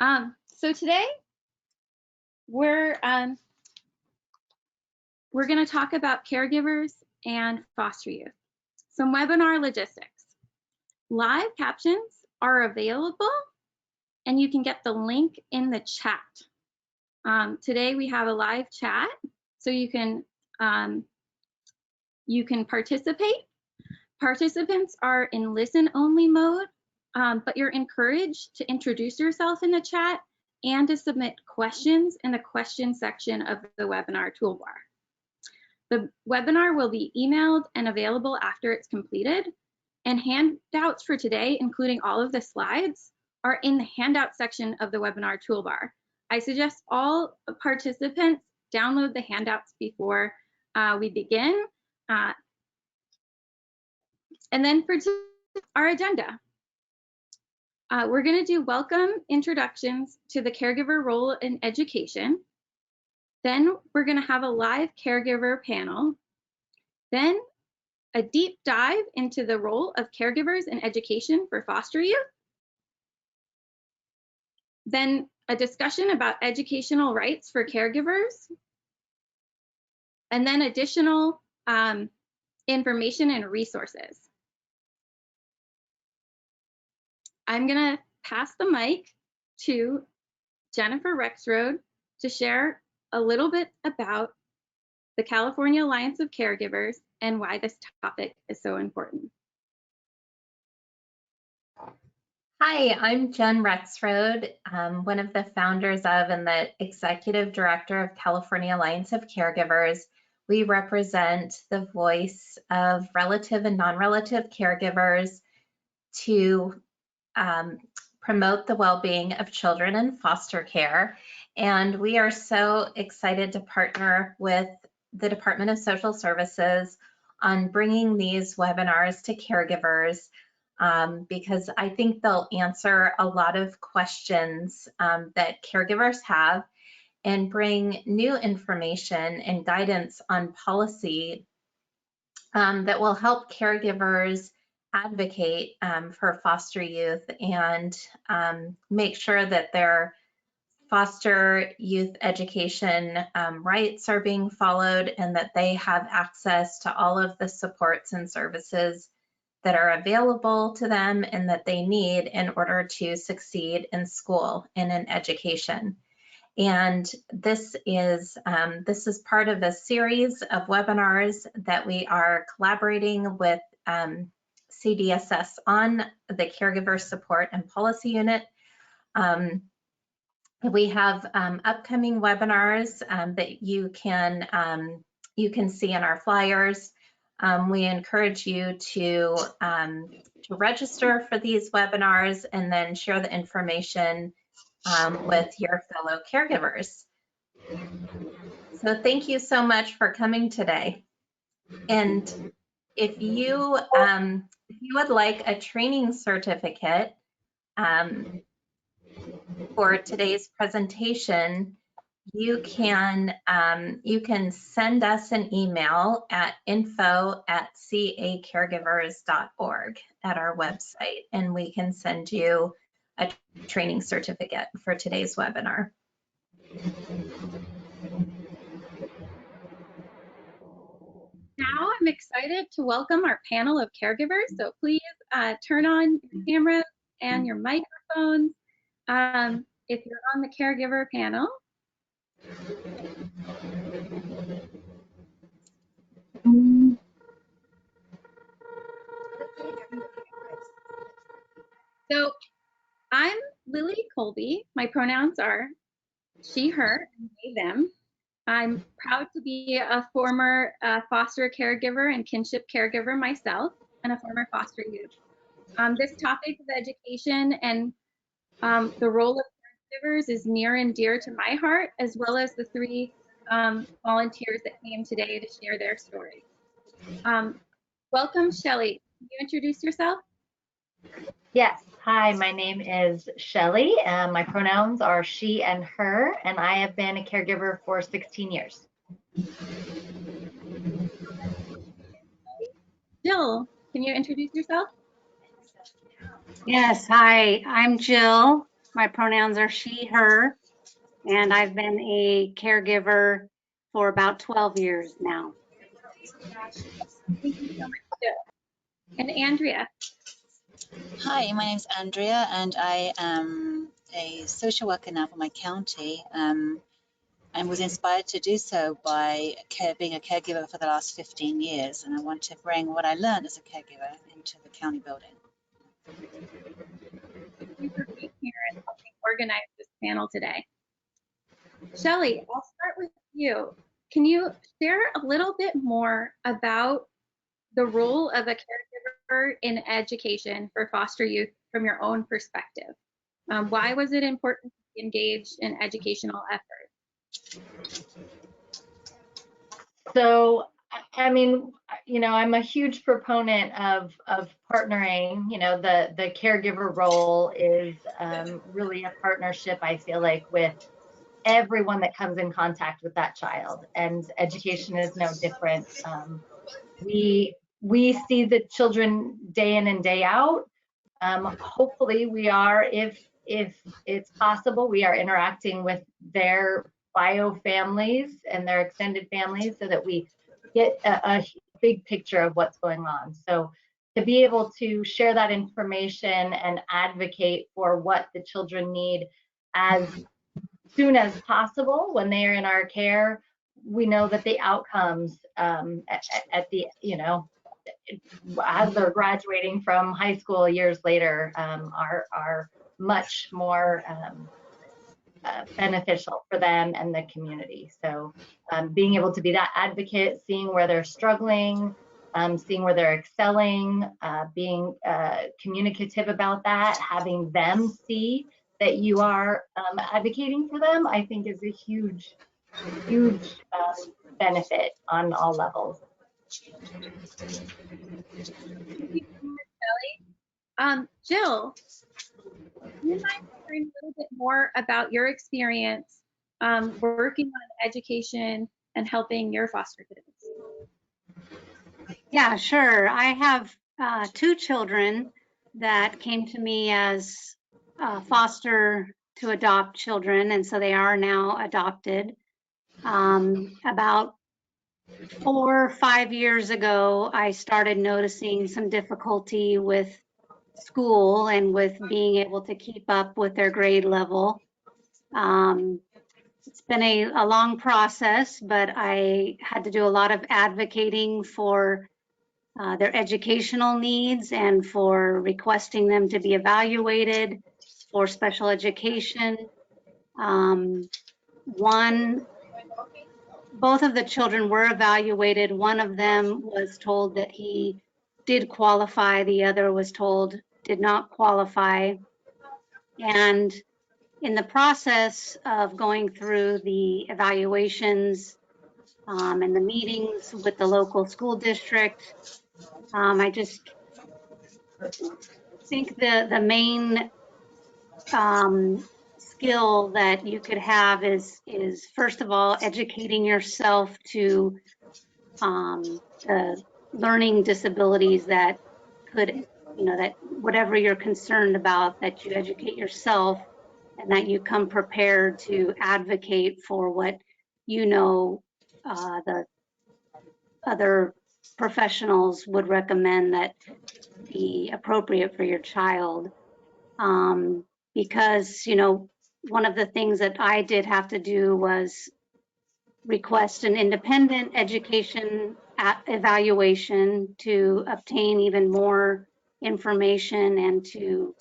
So today we're going to talk about caregivers and foster youth. Some webinar logistics. Live captions are available, and you can get the link in the chat. Today we have a live chat, so you can participate. Participants are in listen-only mode, but you're encouraged to introduce yourself in the chat and to submit questions in the question section of the webinar toolbar. The webinar will be emailed and available after it's completed, and handouts for today, including all of the slides, are in the handout section of the webinar toolbar. I suggest all participants download the handouts before we begin. And then for our agenda, we're going to do welcome introductions to the caregiver role in education. Then we're going to have a live caregiver panel. Then a deep dive into the role of caregivers in education for foster youth. Then a discussion about educational rights for caregivers. And then additional information and resources. I'm going to pass the mic to Jennifer Rexroad to share a little bit about the California Alliance of Caregivers and why this topic is so important. Hi, I'm Jen Rexroad, one of the founders of and the executive director of California Alliance of Caregivers. We represent the voice of relative and non-relative caregivers to promote the well-being of children in foster care. And we are so excited to partner with the Department of Social Services on bringing these webinars to caregivers because I think they'll answer a lot of questions that caregivers have and bring new information and guidance on policy that will help caregivers advocate for foster youth and make sure that their foster youth education rights are being followed and that they have access to all of the supports and services that are available to them and that they need in order to succeed in school and in education. And this is part of a series of webinars that we are collaborating with CDSS on, the Caregiver Support and Policy Unit. We have upcoming webinars that you can see in our flyers. We encourage you to register for these webinars and then share the information with your fellow caregivers. So thank you so much for coming today. And if you would like a training certificate for today's presentation, you can send us an email at info@caregivers.org at our website, and we can send you a training certificate for today's webinar. Now I'm excited to welcome our panel of caregivers. So please turn on your cameras and your microphones if you're on the caregiver panel. So I'm Lily Colby. My pronouns are she, her, and they, them. I'm proud to be a former foster caregiver and kinship caregiver myself, and a former foster youth. This topic of education and the role of caregivers is near and dear to my heart, as well as the three volunteers that came today to share their stories. Welcome, Shelley. Can you introduce yourself? Yes. Hi, my name is Shelley, and my pronouns are she and her, and I have been a caregiver for 16 years. Jill, can you introduce yourself? Yes, hi, I'm Jill. My pronouns are she, her, and I've been a caregiver for about 12 years now. Thank you so much, Jill. And Andrea. Hi, my name's Andrea, and I am a social worker now for my county, and was inspired to do so by being a caregiver for the last 15 years, and I want to bring what I learned as a caregiver into the county building. Thank you for being here and helping organize this panel today. Shelley, I'll start with you. Can you share a little bit more about the role of a caregiver in education for foster youth from your own perspective? Why was it important to be engaged in educational efforts? So, I mean, I'm a huge proponent of partnering. The caregiver role is really a partnership, I feel like, with everyone that comes in contact with that child, and education is no different. We see the children day in and day out. Hopefully we are, if it's possible, we are interacting with their bio families and their extended families so that we get a big picture of what's going on. So to be able to share that information and advocate for what the children need as soon as possible when they are in our care, we know that the outcomes at the, as they're graduating from high school years later, are much more beneficial for them and the community. So being able to be that advocate, seeing where they're struggling, seeing where they're excelling, being communicative about that, having them see that you are advocating for them, I think is a huge, huge benefit on all levels. Jill, do you mind sharing a little bit more about your experience working on education and helping your foster kids? Yeah, sure. I have 2 children that came to me as foster to adopt children, and so they are now adopted. About 4 or 5 years ago, I started noticing some difficulty with school and with being able to keep up with their grade level. It's been a long process, but I had to do a lot of advocating for their educational needs and for requesting them to be evaluated for special education. Both of the children were evaluated. One of them was told that he did qualify. The other was told did not qualify. And in the process of going through the evaluations and the meetings with the local school district, I just think the main skill that you could have is first of all educating yourself to the learning disabilities that could, that whatever you're concerned about, that you educate yourself and that you come prepared to advocate for what the other professionals would recommend that be appropriate for your child. Because, one of the things that I did have to do was request an independent education evaluation to obtain even more information and to,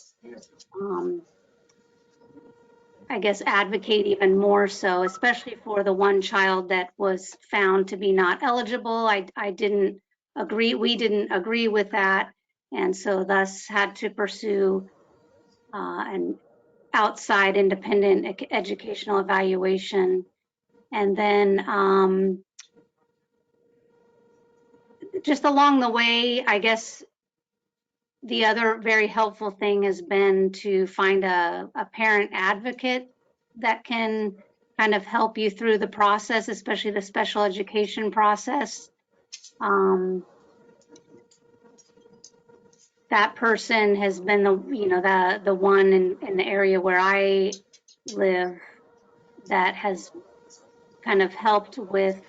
I guess, advocate even more so, especially for the one child that was found to be not eligible. I didn't agree, we didn't agree with that, and so thus had to pursue an outside independent educational evaluation. And then just along the way, I guess the other very helpful thing has been to find a parent advocate that can kind of help you through the process, especially the special education process. that person has been the one in the area where I live that has kind of helped with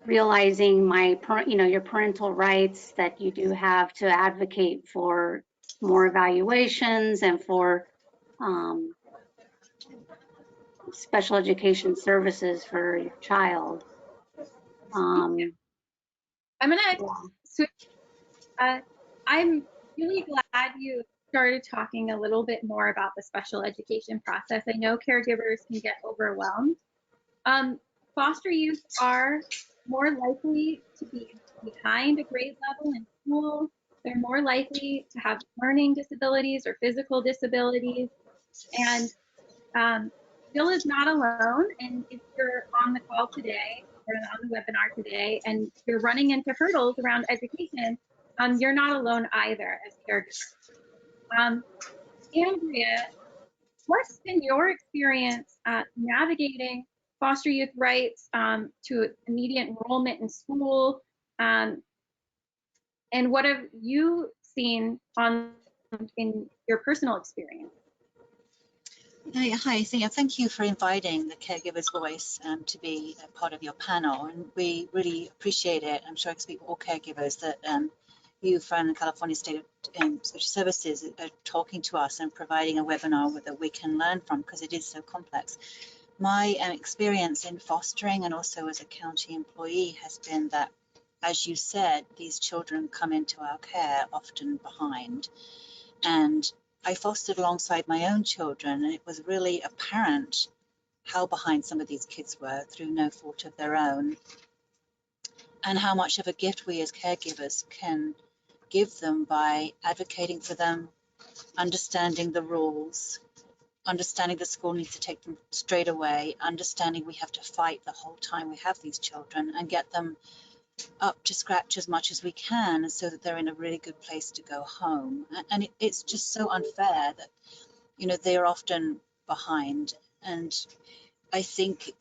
realizing your parental rights, that you do have to advocate for more evaluations and for special education services for your child. I'm gonna switch. I'm really glad you started talking a little bit more about the special education process. I know caregivers can get overwhelmed. Foster youth are more likely to be behind a grade level in school. They're more likely to have learning disabilities or physical disabilities. And Jill is not alone. And if you're on the call today or on the webinar today and you're running into hurdles around education, you're not alone either as caregivers. Andrea, what's been your experience navigating foster youth rights to immediate enrollment in school? And what have you seen in your personal experience? Hi, thank you for inviting the Caregivers Voice to be a part of your panel, and we really appreciate it. I'm sure I can speak for all caregivers that you from California State Social Services are talking to us and providing a webinar that we can learn from, because it is so complex. My experience in fostering and also as a county employee has been that, as you said, these children come into our care often behind. And I fostered alongside my own children, and it was really apparent how behind some of these kids were through no fault of their own, and how much of a gift we as caregivers can give them by advocating for them, understanding the rules, understanding the school needs to take them straight away, understanding we have to fight the whole time we have these children, and get them up to scratch as much as we can so that they're in a really good place to go home. And it's just so unfair that, they're often behind. And I think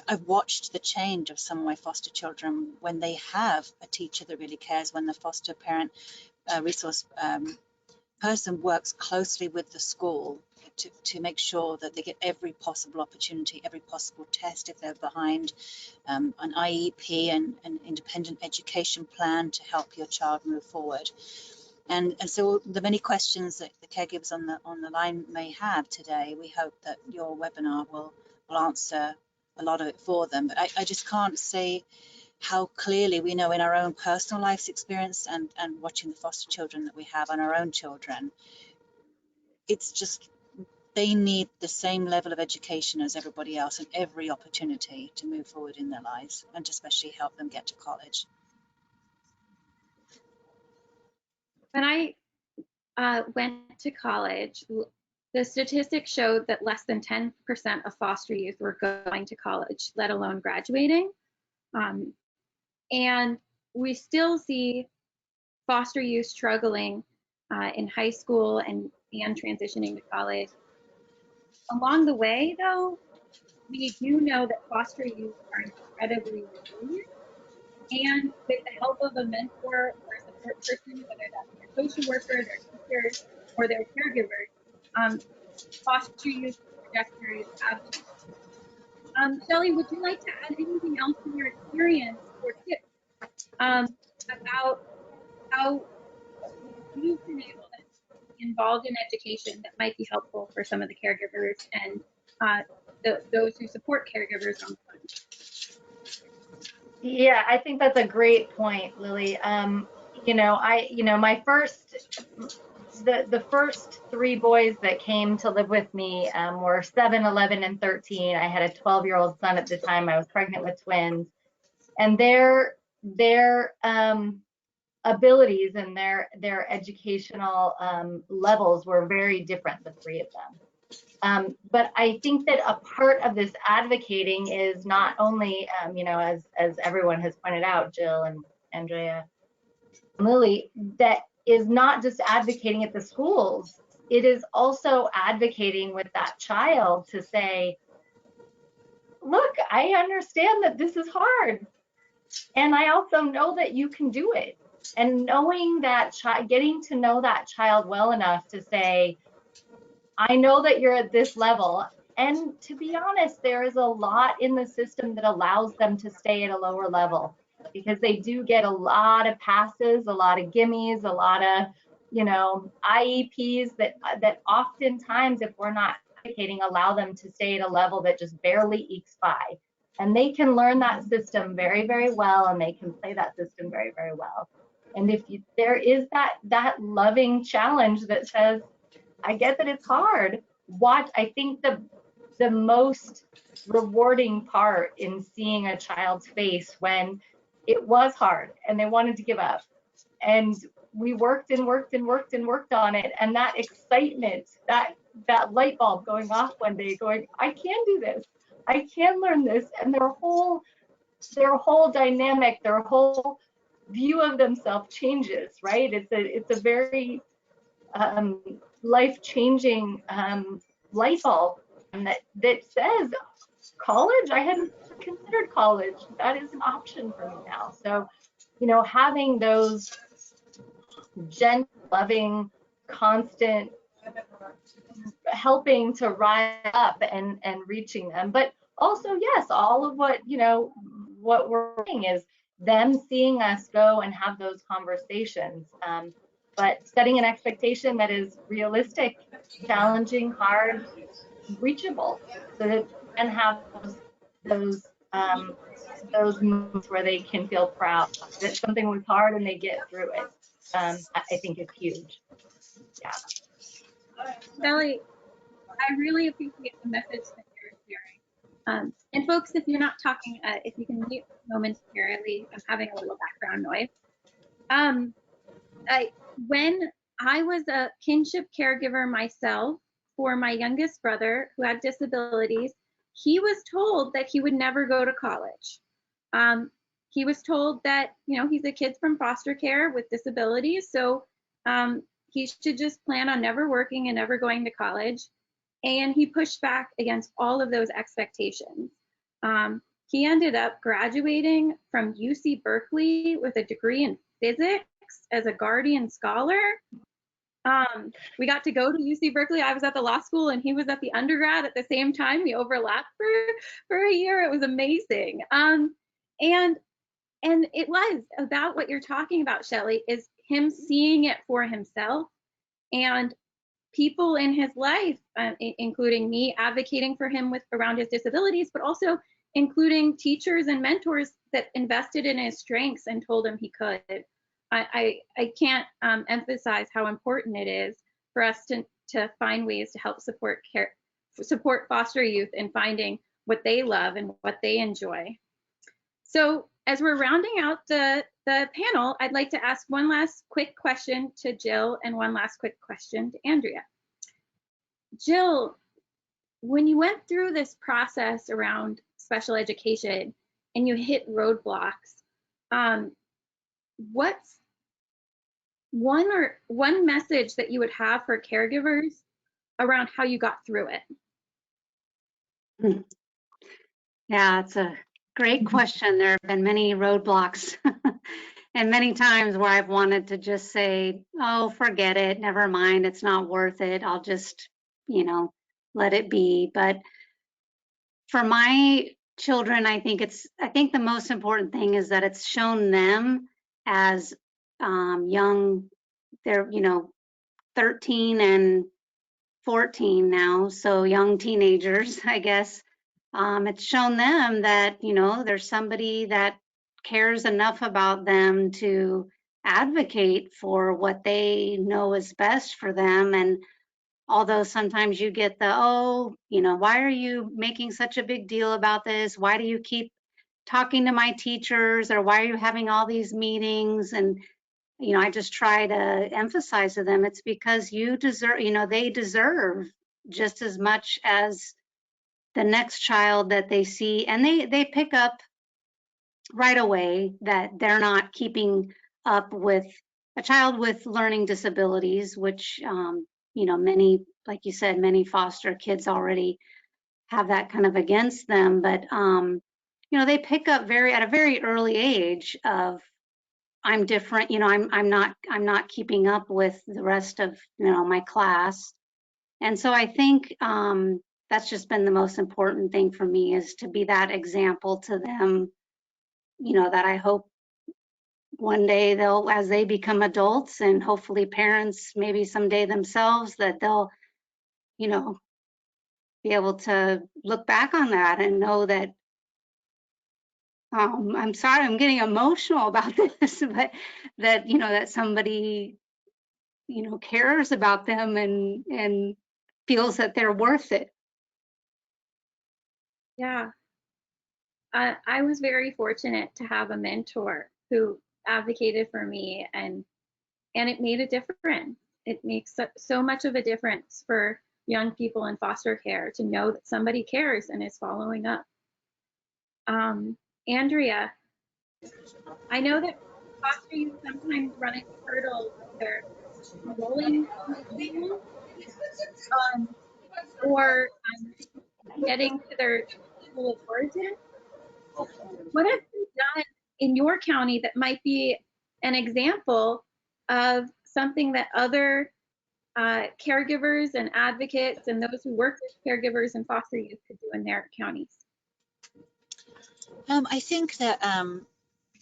I've watched the change of some of my foster children when they have a teacher that really cares, when the foster parent resource person works closely with the school to make sure that they get every possible opportunity, every possible test if they're behind, an IEP and an independent education plan to help your child move forward. And so the many questions that the caregivers on the line may have today, we hope that your webinar will answer a lot of it for them. But I just can't say how clearly we know in our own personal life's experience and watching the foster children that we have and our own children, it's just they need the same level of education as everybody else and every opportunity to move forward in their lives, and to especially help them get to college. When I went to college, the statistics showed that less than 10% of foster youth were going to college, let alone graduating. And we still see foster youth struggling in high school and transitioning to college. Along the way, though, we do know that foster youth are incredibly resilient, and with the help of a mentor or a support person, whether that's their social worker, their teachers, or their caregivers, foster youth trajectories have changed. Shelley, would you like to add anything else from your experience or tips about how you've been able to be involved in education that might be helpful for some of the caregivers and those who support caregivers on the front? Yeah, I think that's a great point, Lily. My the first three boys that came to live with me were 7, 11, and 13. I had a 12-year-old son at the time. I was pregnant with twins, and their abilities and their educational levels were very different, the three of them. But I think that a part of this advocating is not only, as everyone has pointed out, Jill and Andrea and Lily, that is not just advocating at the schools. It is also advocating with that child to say, look, I understand that this is hard. And I also know that you can do it. And knowing that child, getting to know that child well enough to say, I know that you're at this level. And to be honest, there is a lot in the system that allows them to stay at a lower level, because they do get a lot of passes, a lot of gimmies, a lot of, you know, IEPs that oftentimes, if we're not advocating, allow them to stay at a level that just barely ekes by. And they can learn that system very, very well, and they can play that system very, very well. And if there is that loving challenge that says, I get that it's hard. I think the most rewarding part in seeing a child's face when it was hard and they wanted to give up, and we worked and worked and worked and worked on it, and that excitement, that light bulb going off one day, going, I can do this, I can learn this, and their whole dynamic, their whole view of themselves changes, right? It's a very life-changing light bulb that says, college, I hadn't considered college, that is an option for me now. So, you know, having those gentle, loving, constant helping to rise up and reaching them. But also, yes, all of what, you know, what we're doing is them seeing us go and have those conversations, but setting an expectation that is realistic, challenging, hard, reachable, so that and have those moments where they can feel proud that something was hard and they get through it. I think is huge. Yeah. Sally, I really appreciate the message that you're sharing. And folks, if you're not talking, if you can mute momentarily, I'm having a little background noise. When I was a kinship caregiver myself for my youngest brother who had disabilities, he was told that he would never go to college. He was told that, you know, he's a kid from foster care with disabilities, so he should just plan on never working and never going to college. And he pushed back against all of those expectations. He ended up graduating from UC Berkeley with a degree in physics as a Guardian Scholar. We got to go to UC Berkeley. I was at the law school and he was at the undergrad at the same time. We overlapped for a year. It was amazing. And it was about what you're talking about, Shelley, is him seeing it for himself, and people in his life, including me, advocating for him around his disabilities, but also including teachers and mentors that invested in his strengths and told him he could. I can't emphasize how important it is for us to find ways to help support foster youth in finding what they love and what they enjoy. So as we're rounding out the panel, I'd like to ask one last quick question to Jill and one last quick question to Andrea. Jill, when you went through this process around special education and you hit roadblocks, what's one message that you would have for caregivers around how you got through it? Yeah, it's a great question. There have been many roadblocks and many times where I've wanted to just say, oh, forget it, never mind, it's not worth it. I'll just, you know, let it be. But for my children, I think the most important thing is that it's shown them as young, they're, you know, 13 and 14 now, so young teenagers, I guess. It's shown them that, you know, there's somebody that cares enough about them to advocate for what they know is best for them. And although sometimes you get the, oh, you know, why are you making such a big deal about this? Why do you keep talking to my teachers? Or why are you having all these meetings? And, you know, I just try to emphasize to them, it's because you deserve, you know, they deserve just as much as the next child that they see, and they pick up right away that they're not keeping up with a child with learning disabilities, which, you know, many, like you said, many foster kids already have that kind of against them. But, you know, they pick up at a very early age of I'm different, I'm not keeping up with the rest of, my class. And so I think that's just been the most important thing for me, is to be that example to them, that I hope one day as they become adults and hopefully parents, maybe someday themselves, that they'll, be able to look back on that and know that, I'm sorry, I'm getting emotional about this, but that, that somebody, cares about them and feels that they're worth it. Yeah. I was very fortunate to have a mentor who advocated for me, and it made a difference. It makes so much of a difference for young people in foster care to know that somebody cares and is following up. Andrea, I know that foster youth sometimes run into hurdles when they're enrolling in the school, or getting to their school of origin. What have you done in your county that might be an example of something that other caregivers and advocates and those who work with caregivers and foster youth could do in their counties? I think that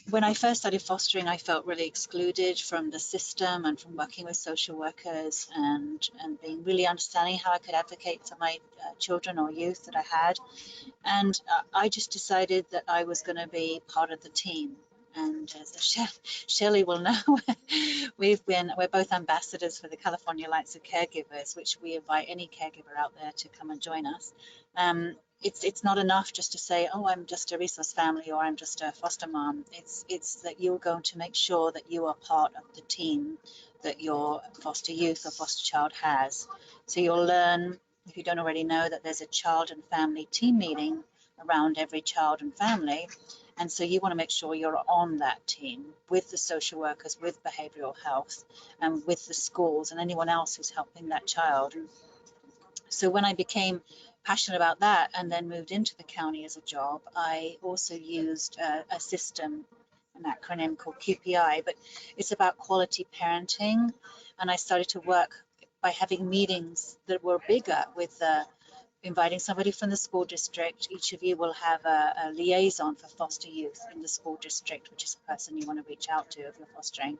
when I first started fostering, I felt really excluded from the system and from working with social workers and being really understanding how I could advocate for my children or youth that I had. And I just decided that I was going to be part of the team. And as Shelley will know, we're both ambassadors for the California Alliance of Caregivers, which we invite any caregiver out there to come and join us. It's not enough just to say, oh, I'm just a resource family or I'm just a foster mom. It's that you're going to make sure that you are part of the team that your foster youth or foster child has. So you'll learn, if you don't already know, that there's a child and family team meeting around every child and family. And so you want to make sure you're on that team with the social workers, with behavioral health, and with the schools and anyone else who's helping that child. So when I became passionate about that and then moved into the county as a job, I also used a system, an acronym called QPI, but it's about quality parenting. And I started to work by having meetings that were bigger with inviting somebody from the school district. Each of you will have a liaison for foster youth in the school district, which is the person you want to reach out to if you're fostering,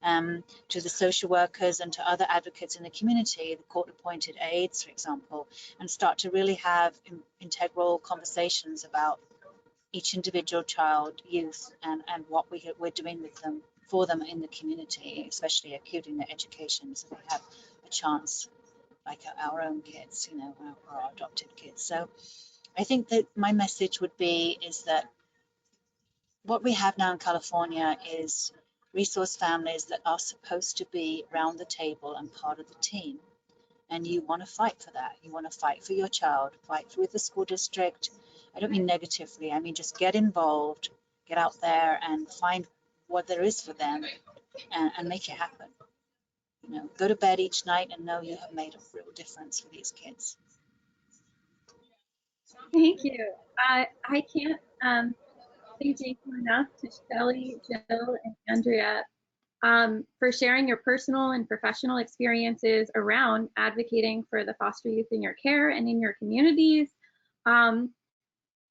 to the social workers and to other advocates in the community, the court-appointed aides, for example, and start to really have integral conversations about each individual child, youth, and what we're doing with them, for them in the community, especially including their education, so they have a chance like our own kids, our adopted kids. So I think that my message would be is that what we have now in California is resource families that are supposed to be around the table and part of the team. And you want to fight for that. You want to fight for your child, fight with the school district. I don't mean negatively. I mean just get involved, get out there and find what there is for them and make it happen. Go to bed each night and know you have made a real difference for these kids. Thank you. I can't thank you enough to Shelley, Jill, and Andrea for sharing your personal and professional experiences around advocating for the foster youth in your care and in your communities. I'm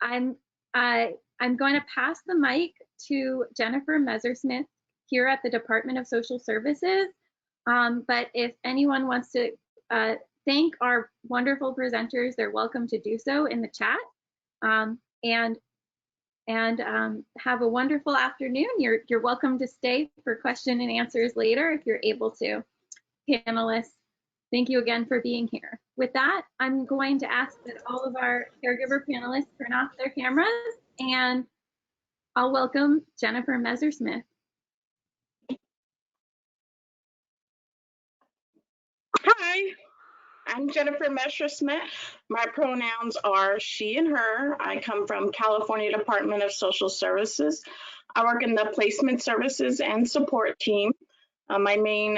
going to pass the mic to Jennifer Messersmith here at the Department of Social Services. But if anyone wants to thank our wonderful presenters, they're welcome to do so in the chat. And have a wonderful afternoon. You're welcome to stay for question and answers later if you're able to. Panelists, thank you again for being here. With that, I'm going to ask that all of our caregiver panelists turn off their cameras, and I'll welcome Jennifer Messersmith. Hi, I'm Jennifer Messersmith. My pronouns are she and her. I come from California Department of Social Services. I work in the placement services and support team. My main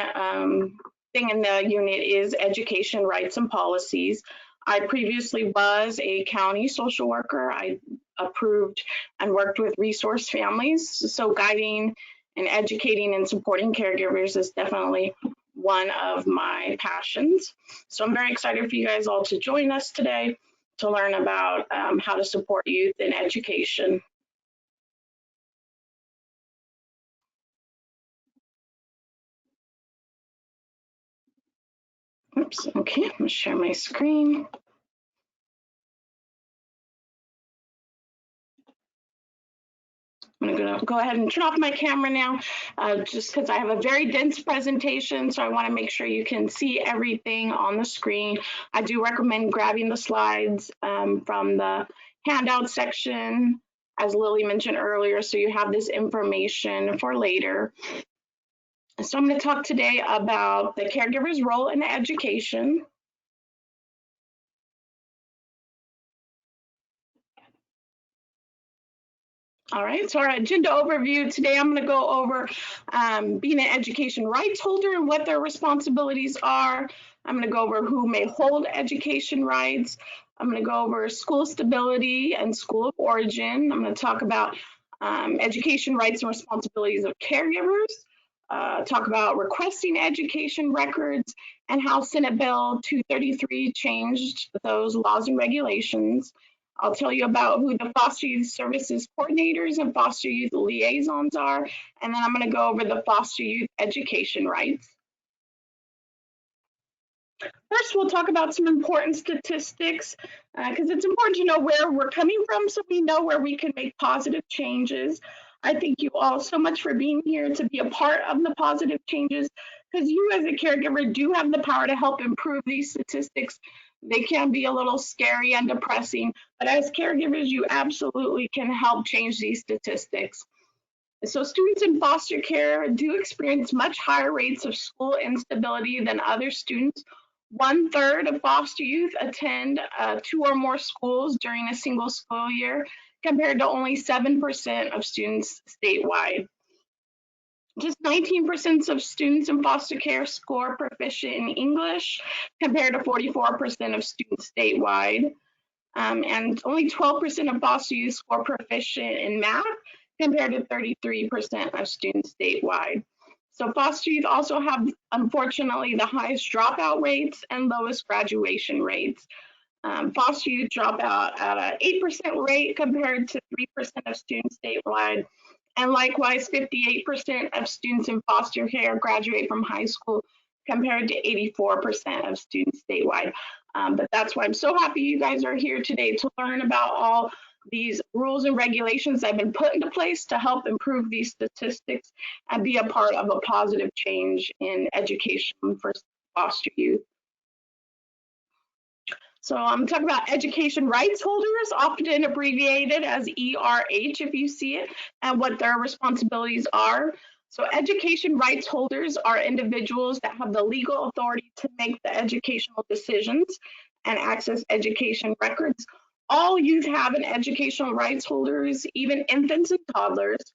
thing in the unit is education, rights, and policies. I previously was a county social worker. I approved and worked with resource families, so guiding and educating and supporting caregivers is definitely one of my passions. So I'm very excited for you guys all to join us today to learn about how to support youth in education. Oops, okay, I'm gonna share my screen. I'm gonna go ahead and turn off my camera now, just because I have a very dense presentation, so I wanna make sure you can see everything on the screen. I do recommend grabbing the slides from the handout section, as Lily mentioned earlier, so you have this information for later. So I'm gonna talk today about the caregiver's role in education. All right, so our agenda overview today, I'm going to go over being an education rights holder and what their responsibilities are. I'm going to go over who may hold education rights. I'm going to go over school stability and school of origin. I'm going to talk about education rights and responsibilities of caregivers, talk about requesting education records and how Senate Bill 233 changed those laws and regulations. I'll tell you about who the foster youth services coordinators and foster youth liaisons are, and then I'm going to go over the foster youth education rights. First, we'll talk about some important statistics because it's important to know where we're coming from so we know where we can make positive changes. I thank you all so much for being here to be a part of the positive changes because you as a caregiver do have the power to help improve these statistics. They can be a little scary and depressing, but as caregivers, you absolutely can help change these statistics. So students in foster care do experience much higher rates of school instability than other students. 1/3 of foster youth attend 2 or more schools during a single school year, compared to only 7% of students statewide. Just 19% of students in foster care score proficient in English, compared to 44% of students statewide. And only 12% of foster youth score proficient in math, compared to 33% of students statewide. So foster youth also have, unfortunately, the highest dropout rates and lowest graduation rates. Foster youth drop out at an 8% rate compared to 3% of students statewide. And likewise, 58% of students in foster care graduate from high school compared to 84% of students statewide. But that's why I'm so happy you guys are here today to learn about all these rules and regulations that have been put into place to help improve these statistics and be a part of a positive change in education for foster youth. So I'm talking about education rights holders, often abbreviated as ERH if you see it, and what their responsibilities are. So education rights holders are individuals that have the legal authority to make the educational decisions and access education records. All youth have an educational rights holders, even infants and toddlers.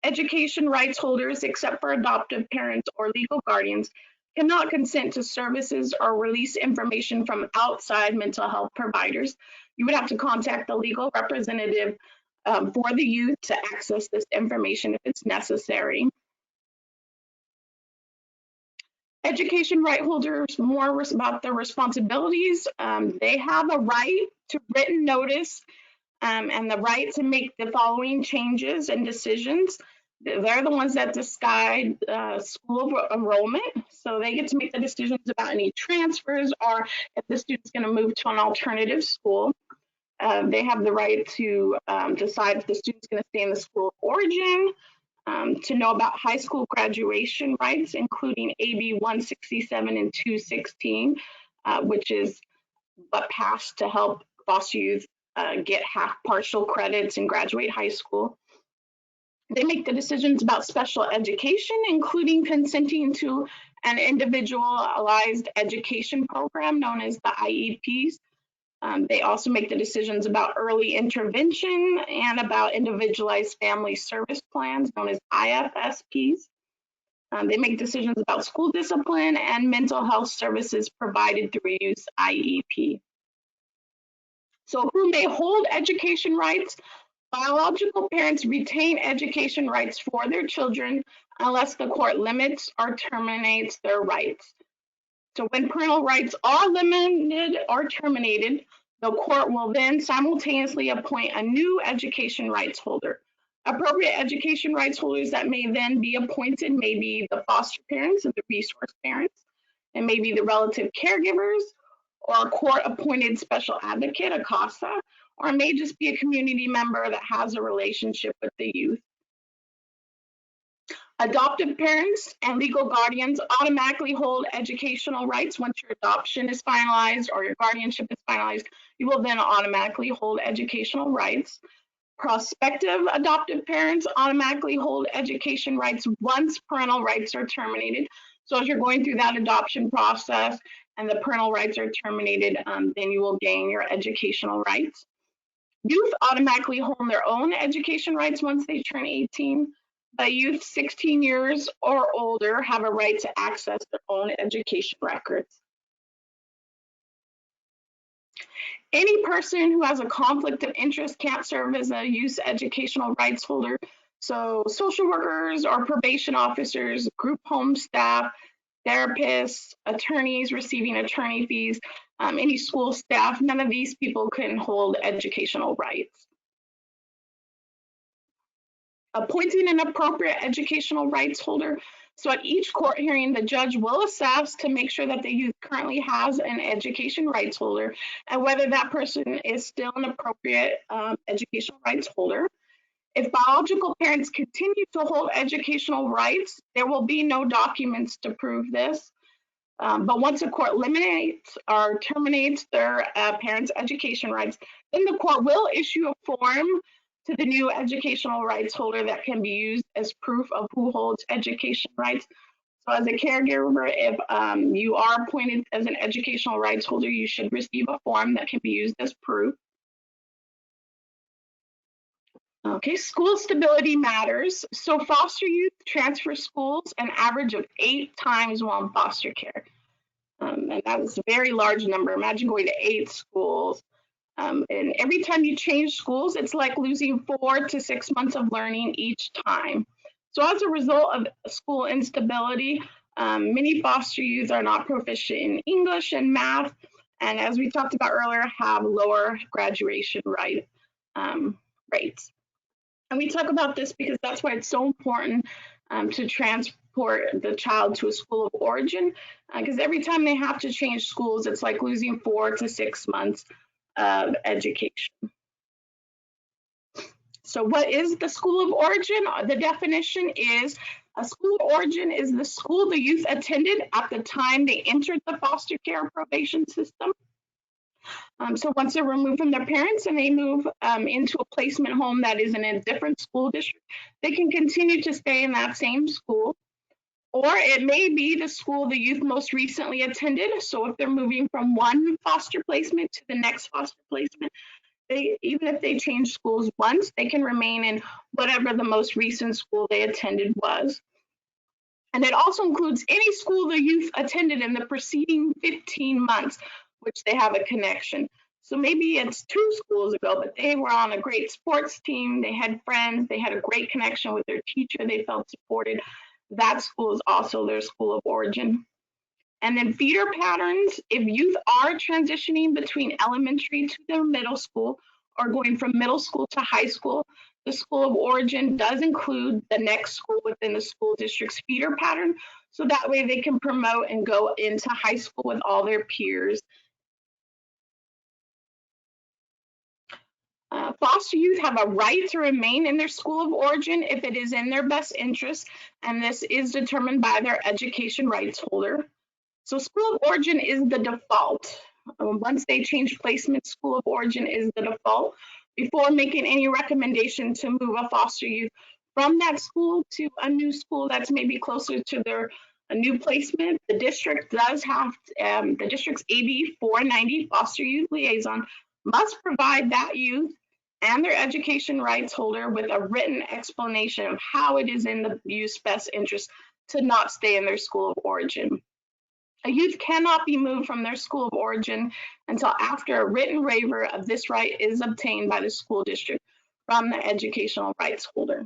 Education rights holders, except for adoptive parents or legal guardians, cannot consent to services or release information from outside mental health providers. You would have to contact the legal representative for the youth to access this information if it's necessary. Education right holders, more about their responsibilities. They have a right to written notice and the right to make the following changes and decisions. They're the ones that decide school enrollment. So they get to make the decisions about any transfers or if the student's going to move to an alternative school. They have the right to decide if the student's going to stay in the school of origin, to know about high school graduation rights, including AB 167 and 216, which is what passed to help foster youth get half partial credits and graduate high school. They make the decisions about special education, including consenting to an individualized education program known as the IEPs. They also make the decisions about early intervention and about individualized family service plans known as IFSPs. They make decisions about school discipline and mental health services provided through youth IEP. So who may hold education rights? Biological parents retain education rights for their children unless the court limits or terminates their rights. So when parental rights are limited or terminated, the court will then simultaneously appoint a new education rights holder. Appropriate education rights holders that may then be appointed may be the foster parents and the resource parents, and maybe the relative caregivers, or a court-appointed special advocate, a CASA, or it may just be a community member that has a relationship with the youth. Adoptive parents and legal guardians automatically hold educational rights once your adoption is finalized or your guardianship is finalized. You will then automatically hold educational rights. Prospective adoptive parents automatically hold education rights once parental rights are terminated. So as you're going through that adoption process and the parental rights are terminated, then you will gain your educational rights. Youth automatically hold their own education rights once they turn 18. But youth 16 years or older have a right to access their own education records. Any person who has a conflict of interest can't serve as a youth educational rights holder. So social workers or probation officers, group home staff, therapists, attorneys receiving attorney fees, any school staff, none of these people can hold educational rights. Appointing an appropriate educational rights holder. So at each court hearing, the judge will assess to make sure that the youth currently has an education rights holder and whether that person is still an appropriate educational rights holder. If biological parents continue to hold educational rights, there will be no documents to prove this. But once a court eliminates or terminates their parents' education rights, then the court will issue a form to the new educational rights holder that can be used as proof of who holds education rights. So as a caregiver, if you are appointed as an educational rights holder, you should receive a form that can be used as proof. Okay, school stability matters. So foster youth transfer schools an average of 8 times while in foster care. And that is a very large number. Imagine going to 8 schools. And every time you change schools, it's like losing 4 to 6 months of learning each time. So as a result of school instability, many foster youth are not proficient in English and math, and as we talked about earlier, have lower graduation rates. And we talk about this because that's why it's so important to transport the child to a school of origin, because every time they have to change schools, it's like losing 4 to 6 months of education. So what is the school of origin? The definition is a school of origin is the school the youth attended at the time they entered the foster care probation system. So once they're removed from their parents and they move into a placement home that is in a different school district, they can continue to stay in that same school. Or it may be the school the youth most recently attended. So if they're moving from one foster placement to the next foster placement, even if they change schools once, they can remain in whatever the most recent school they attended was. And it also includes any school the youth attended in the preceding 15 months, which they have a connection. So maybe it's 2 schools ago, but they were on a great sports team, they had friends, they had a great connection with their teacher, they felt supported. That school is also their school of origin. And then feeder patterns, if youth are transitioning between elementary to their middle school or going from middle school to high school, the school of origin does include the next school within the school district's feeder pattern. So that way they can promote and go into high school with all their peers. Foster youth have a right to remain in their school of origin if it is in their best interest, and this is determined by their education rights holder. So school of origin is the default. Once they change placement, school of origin is the default. Before making any recommendation to move a foster youth from that school to a new school that's maybe closer to their new placement, the district does have, the district's AB 490 foster youth liaison must provide that youth and their education rights holder with a written explanation of how it is in the youth's best interest to not stay in their school of origin. A youth cannot be moved from their school of origin until after a written waiver of this right is obtained by the school district, from the educational rights holder.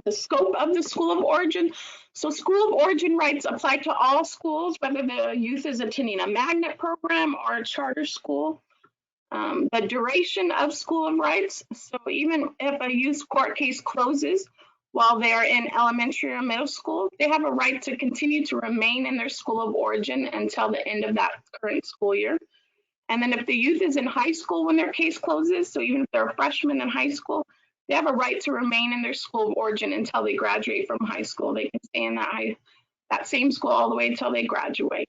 The scope of the school of origin. So school of origin rights apply to all schools, whether the youth is attending a magnet program or a charter school. The duration of school of rights. So even if a youth court case closes while they are in elementary or middle school, they have a right to continue to remain in their school of origin until the end of that current school year. And then if the youth is in high school when their case closes, so even if they're a freshman in high school, they have a right to remain in their school of origin until they graduate from high school. They can stay in that same school all the way until they graduate.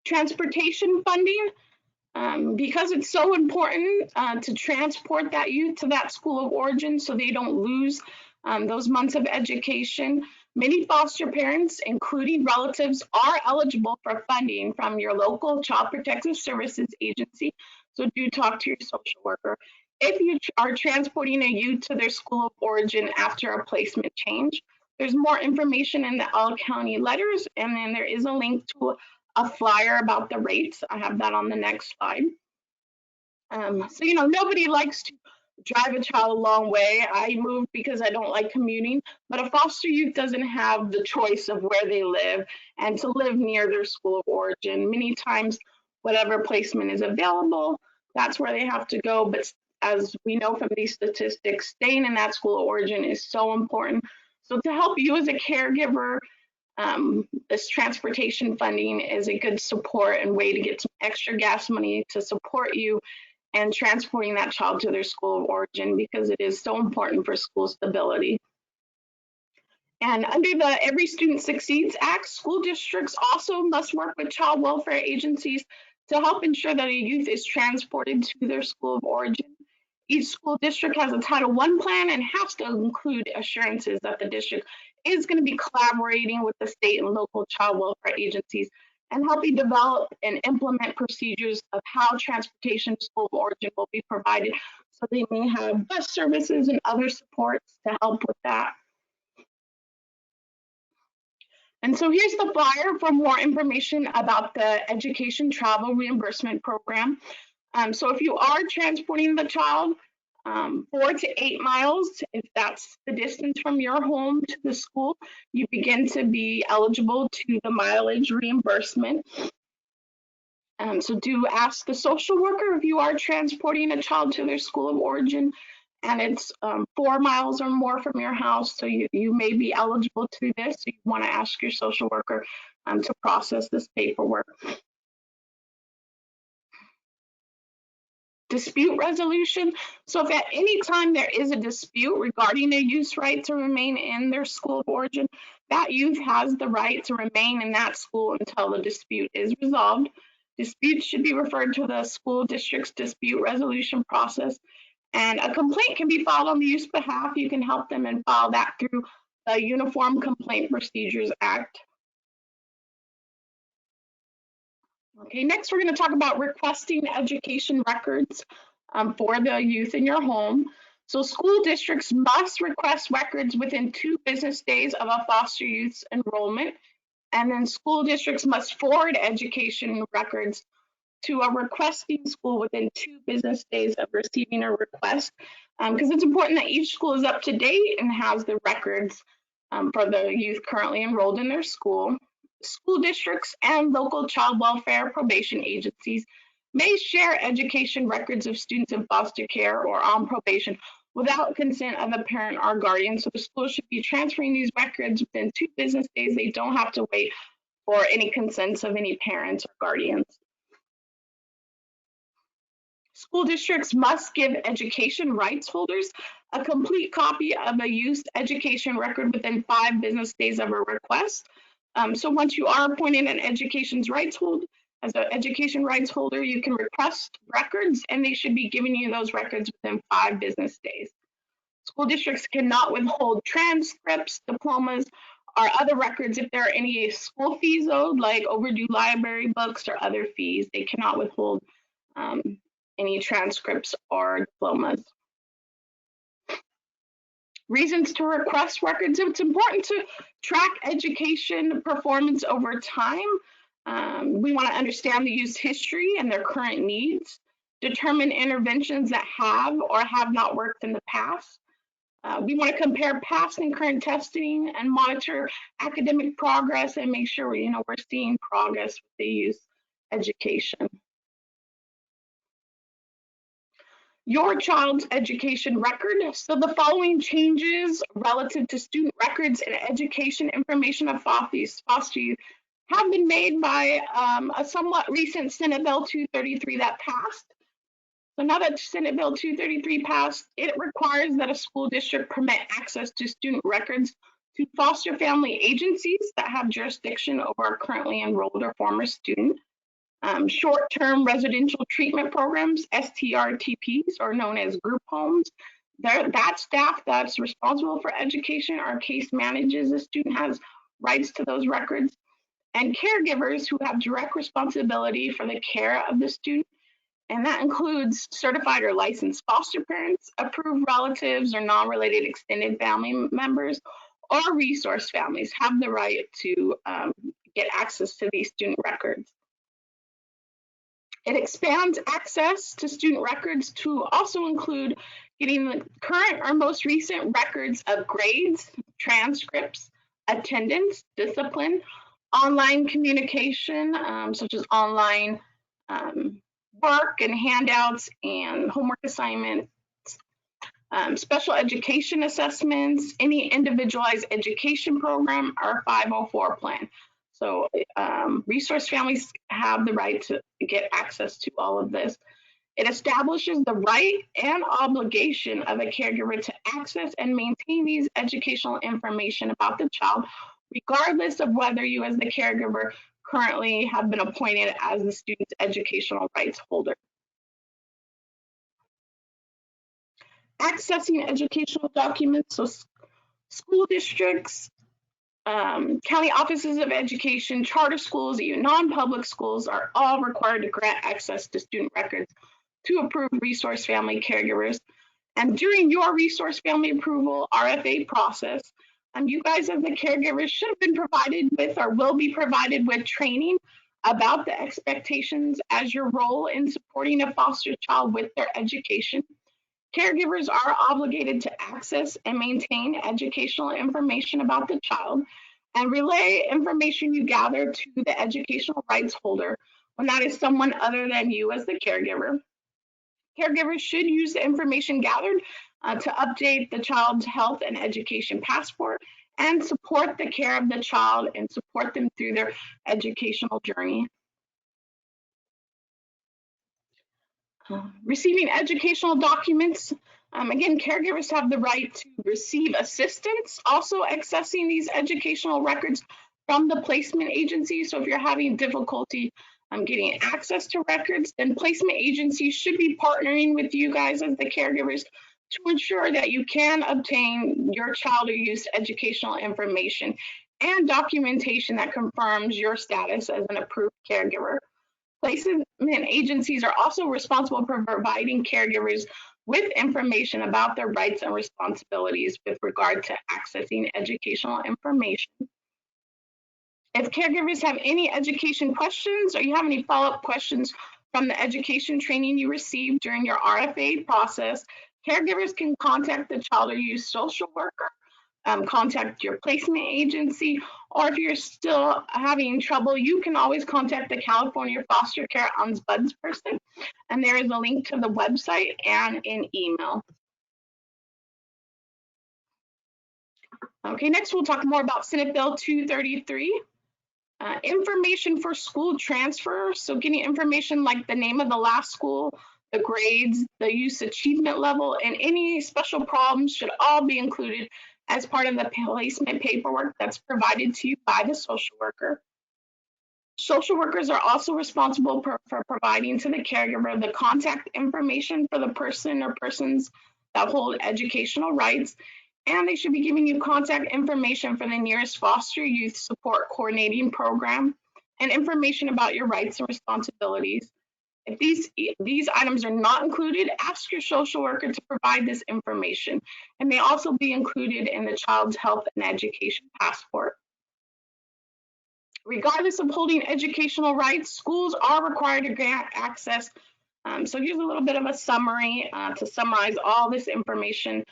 Transportation funding, because it's so important to transport that youth to that school of origin so they don't lose those months of education. Many foster parents, including relatives, are eligible for funding from your local Child Protective Services agency, so do talk to your social worker. If you are transporting a youth to their school of origin after a placement change, there's more information in the All County letters, and then there is a link to a flyer about the rates. I have that on the next slide. So, nobody likes to drive a child a long way. I moved because I don't like commuting, but a foster youth doesn't have the choice of where they live and to live near their school of origin. Many times, whatever placement is available, that's where they have to go. But as we know from these statistics, staying in that school of origin is so important. So to help you as a caregiver, this transportation funding is a good support and way to get some extra gas money to support you and transporting that child to their school of origin, because it is so important for school stability. And under the Every Student Succeeds Act, school districts also must work with child welfare agencies to help ensure that a youth is transported to their school of origin. Each school district has a Title I plan and has to include assurances that the district is going to be collaborating with the state and local child welfare agencies and helping develop and implement procedures of how transportation to school of origin will be provided. So they may have bus services and other supports to help with that. And so here's the flyer for more information about the Education Travel Reimbursement Program. So if you are transporting the child 4 to 8 miles, if that's the distance from your home to the school, you begin to be eligible to the mileage reimbursement. So do ask the social worker if you are transporting a child to their school of origin and it's 4 miles or more from your house, so you may be eligible to this. So you want to ask your social worker to process this paperwork. Dispute resolution. So if at any time there is a dispute regarding a youth's right to remain in their school of origin, that youth has the right to remain in that school until the dispute is resolved. Disputes should be referred to the school district's dispute resolution process, and a complaint can be filed on the youth's behalf. You can help them and file that through the Uniform Complaint Procedures Act. Okay, next we're going to talk about requesting education records for the youth in your home. So school districts must request records within 2 business days of a foster youth's enrollment, and then school districts must forward education records to a requesting school within 2 business days of receiving a request, because it's important that each school is up to date and has the records for the youth currently enrolled in their school. School districts and local child welfare probation agencies may share education records of students in foster care or on probation without consent of a parent or guardian. So the school should be transferring these records within 2 business days. They don't have to wait for any consents of any parents or guardians. School districts must give education rights holders a complete copy of a youth education record within 5 business days of a request. So once you are appointed an education rights holder, as an education rights holder, you can request records and they should be giving you those records within 5 business days. School districts cannot withhold transcripts, diplomas, or other records if there are any school fees owed, like overdue library books or other fees. They cannot withhold any transcripts or diplomas. Reasons to request records. It's important to track education performance over time. We want to understand the youth's history and their current needs, determine interventions that have or have not worked in the past. We want to compare past and current testing and monitor academic progress and make sure we're seeing progress with the youth education. Your child's education record. So the following changes relative to student records and education information of foster youth have been made by a somewhat recent Senate Bill 233 that passed. So now that Senate Bill 233 passed, it requires that a school district permit access to student records to foster family agencies that have jurisdiction over a currently enrolled or former student. Short-term residential treatment programs, STRTPs, are known as group homes. That staff that's responsible for education or case manages the student has rights to those records. And caregivers who have direct responsibility for the care of the student. And that includes certified or licensed foster parents, approved relatives or non-related extended family members, or resource families have the right to get access to these student records. It expands access to student records to also include getting the current or most recent records of grades, transcripts, attendance, discipline, online communication, such as online work and handouts and homework assignments, special education assessments, any individualized education program, or 504 plan. So resource families have the right to get access to all of this. It establishes the right and obligation of a caregiver to access and maintain these educational information about the child, regardless of whether you as the caregiver currently have been appointed as the student's educational rights holder. Accessing educational documents, so school districts, county offices of education, charter schools, even non-public schools are all required to grant access to student records to approved resource family caregivers. And during your resource family approval RFA process, you guys as the caregivers should have been provided with or will be provided with training about the expectations as your role in supporting a foster child with their education. Caregivers are obligated to access and maintain educational information about the child and relay information you gather to the educational rights holder when that is someone other than you as the caregiver. Caregivers should use the information gathered to update the child's health and education passport and support the care of the child and support them through their educational journey. Receiving educational documents. Again, caregivers have the right to receive assistance, also accessing these educational records from the placement agency. So if you're having difficulty getting access to records, then placement agencies should be partnering with you guys as the caregivers to ensure that you can obtain your child or youth's educational information and documentation that confirms your status as an approved caregiver. Placement agencies are also responsible for providing caregivers with information about their rights and responsibilities with regard to accessing educational information. If caregivers have any education questions or you have any follow-up questions from the education training you received during your RFA process, caregivers can contact the child or youth social worker, contact your placement agency, or if you're still having trouble, you can always contact the California Foster Care Ombudsperson, and there is a link to the website and an email. Okay, next we'll talk more about Senate Bill 233. Information for school transfer, so getting information like the name of the last school, the grades, the youth achievement level, and any special problems should all be included as part of the placement paperwork that's provided to you by the social worker. Social workers are also responsible for providing to the caregiver the contact information for the person or persons that hold educational rights, and they should be giving you contact information for the nearest foster youth support coordinating program and information about your rights and responsibilities. If these items are not included, ask your social worker to provide this information, and may also be included in the child's health and education passport. Regardless of holding educational rights, schools are required to grant access. So here's a little bit of a summary to summarize all this information,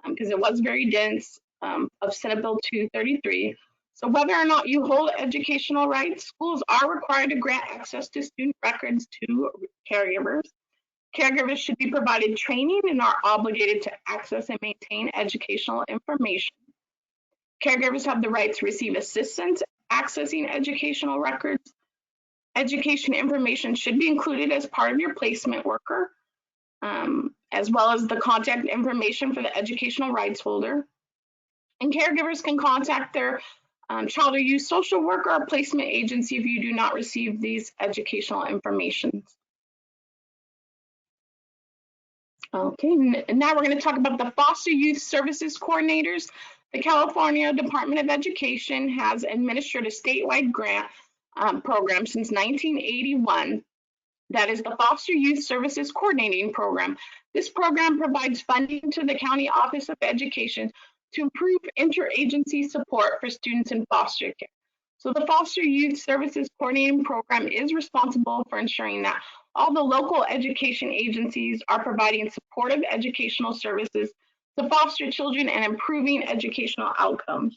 because it was very dense, of Senate Bill 233. So whether or not you hold educational rights, schools are required to grant access to student records to caregivers. Caregivers should be provided training and are obligated to access and maintain educational information. Caregivers have the right to receive assistance accessing educational records. Education information should be included as part of your placement worker, as well as the contact information for the educational rights holder. And caregivers can contact their child or youth social worker or placement agency if you do not receive these educational information. Okay, now we're going to talk about the foster youth services coordinators. The California Department of Education has administered a statewide grant program since 1981. That is the Foster Youth Services Coordinating Program. This program provides funding to the County Office of Education to improve interagency support for students in foster care. So the Foster Youth Services Coordinating Program is responsible for ensuring that all the local education agencies are providing supportive educational services to foster children and improving educational outcomes.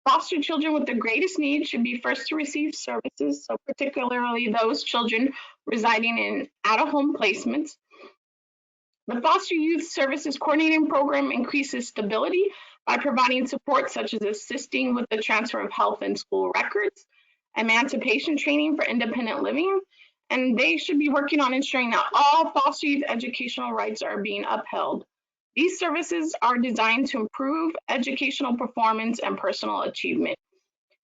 Foster children with the greatest needs should be first to receive services, so particularly those children residing in out-of-home placements. The Foster Youth Services Coordinating Program increases stability by providing support such as assisting with the transfer of health and school records, emancipation training for independent living, and they should be working on ensuring that all foster youth educational rights are being upheld. These services are designed to improve educational performance and personal achievement.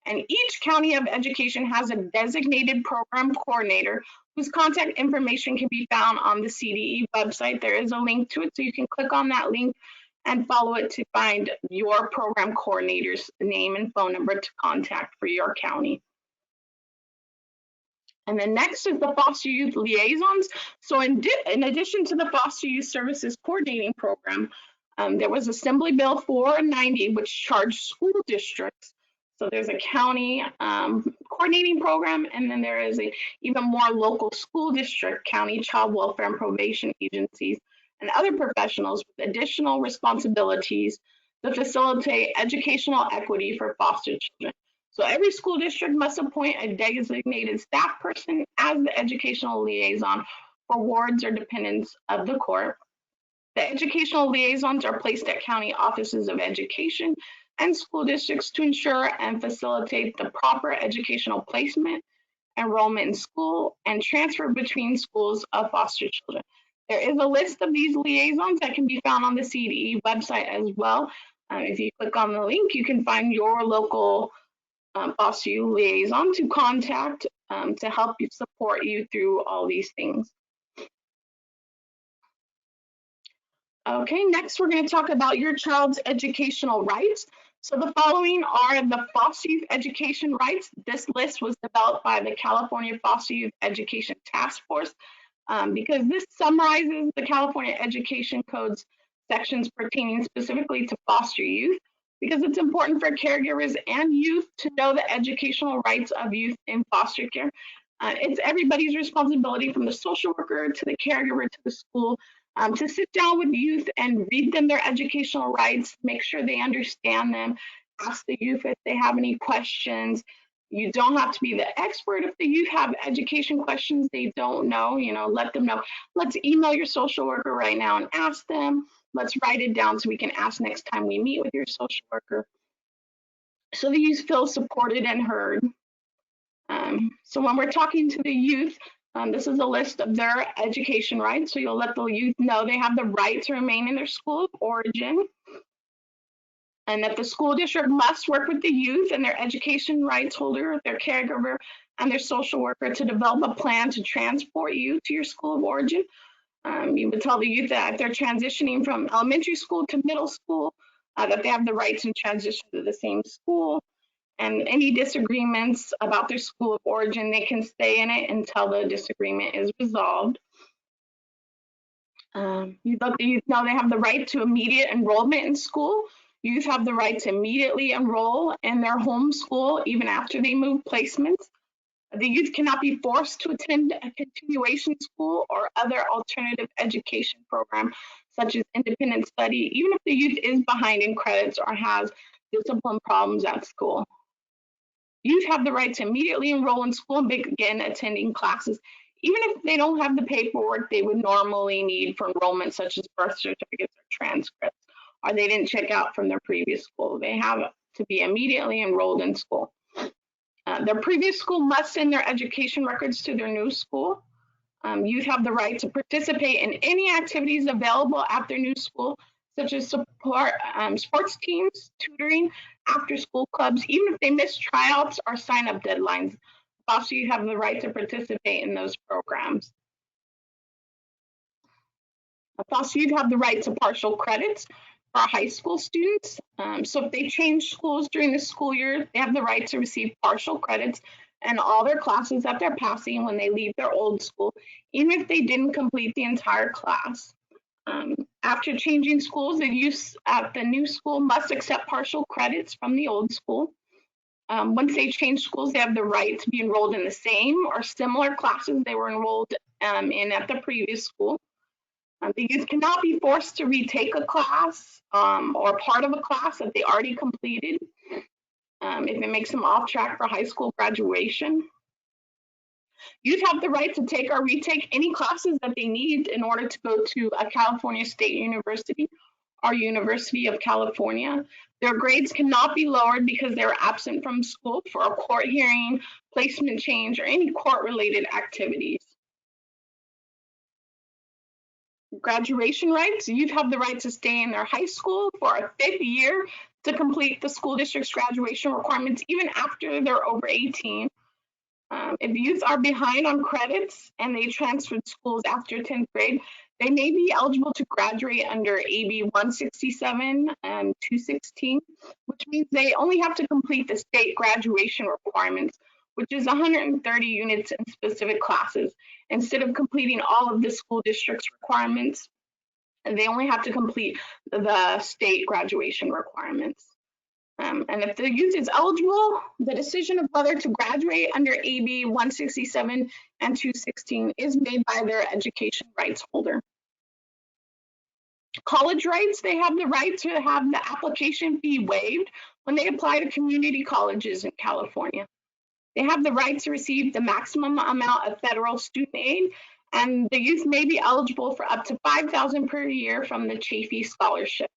And each county of education has a designated program coordinator whose contact information can be found on the CDE website. There is a link to it, so you can click on that link and follow it to find your program coordinator's name and phone number to contact for your county. And then next is the Foster Youth Liaisons. So in addition to the Foster Youth Services Coordinating Program, there was Assembly Bill 490, which charged school districts. So there's a county coordinating program, and then there is a even more local school district, county child welfare and probation agencies, and other professionals with additional responsibilities to facilitate educational equity for foster children. So every school district must appoint a designated staff person as the educational liaison for wards or dependents of the court. The educational liaisons are placed at county offices of education and school districts to ensure and facilitate the proper educational placement, enrollment in school, and transfer between schools of foster children. There is a list of these liaisons that can be found on the CDE website as well. If you click on the link, you can find your local foster youth liaison to contact to help you support you through all these things. Okay, next we're going to talk about your child's educational rights. So the following are the foster youth education rights. This list was developed by the California Foster Youth Education Task Force because this summarizes the California Education Code's sections pertaining specifically to foster youth, because it's important for caregivers and youth to know the educational rights of youth in foster care. It's everybody's responsibility, from the social worker to the caregiver to the school, to sit down with youth and read them their educational rights, make sure they understand them, ask the youth if they have any questions. You don't have to be the expert. If the youth have education questions they don't know, let them know. Let's email your social worker right now and ask them. Let's write it down so we can ask next time we meet with your social worker, so the youth feel supported and heard. So when we're talking to the youth, this is a list of their education rights. So you'll let the youth know they have the right to remain in their school of origin, and that the school district must work with the youth and their education rights holder, their caregiver, and their social worker to develop a plan to transport you to your school of origin. You would tell the youth that if they're transitioning from elementary school to middle school, that they have the right to transition to the same school. And any disagreements about their school of origin, they can stay in it until the disagreement is resolved. You let the youth know they have the right to immediate enrollment in school. Youth have the right to immediately enroll in their home school even after they move placements. The youth cannot be forced to attend a continuation school or other alternative education program, such as independent study, even if the youth is behind in credits or has discipline problems at school. Youth have the right to immediately enroll in school and begin attending classes, even if they don't have the paperwork they would normally need for enrollment, such as birth certificates or transcripts, or they didn't check out from their previous school. They have to be immediately enrolled in school. Their previous school must send their education records to their new school. Youth have the right to participate in any activities available at their new school, such as support sports teams, tutoring, after-school clubs, even if they miss tryouts or sign-up deadlines. Also, you have the right to participate in those programs. Also, you'd have the right to partial credits for high school students. So if they change schools during the school year, they have the right to receive partial credits and all their classes that they're passing when they leave their old school, even if they didn't complete the entire class. After changing schools, the youth at the new school must accept partial credits from the old school. Once they change schools, they have the right to be enrolled in the same or similar classes they were enrolled in at the previous school. The youth cannot be forced to retake a class or part of a class that they already completed if it makes them off track for high school graduation. Youth have the right to take or retake any classes that they need in order to go to a California State University or University of California. Their grades cannot be lowered because they were absent from school for a court hearing, placement change, or any court-related activities. Graduation rights, youth have the right to stay in their high school for a 5th year to complete the school district's graduation requirements, even after they're over 18. If youth are behind on credits and they transferred schools after 10th grade, they may be eligible to graduate under AB 167 and 216, which means they only have to complete the state graduation requirements, which is 130 units in specific classes. Instead of completing all of the school district's requirements, and they only have to complete the state graduation requirements. And if the youth is eligible, the decision of whether to graduate under AB 167 and 216 is made by their education rights holder. College rights, they have the right to have the application fee waived when they apply to community colleges in California. They have the right to receive the maximum amount of federal student aid, and the youth may be eligible for up to $5,000 per year from the Chafee Scholarship.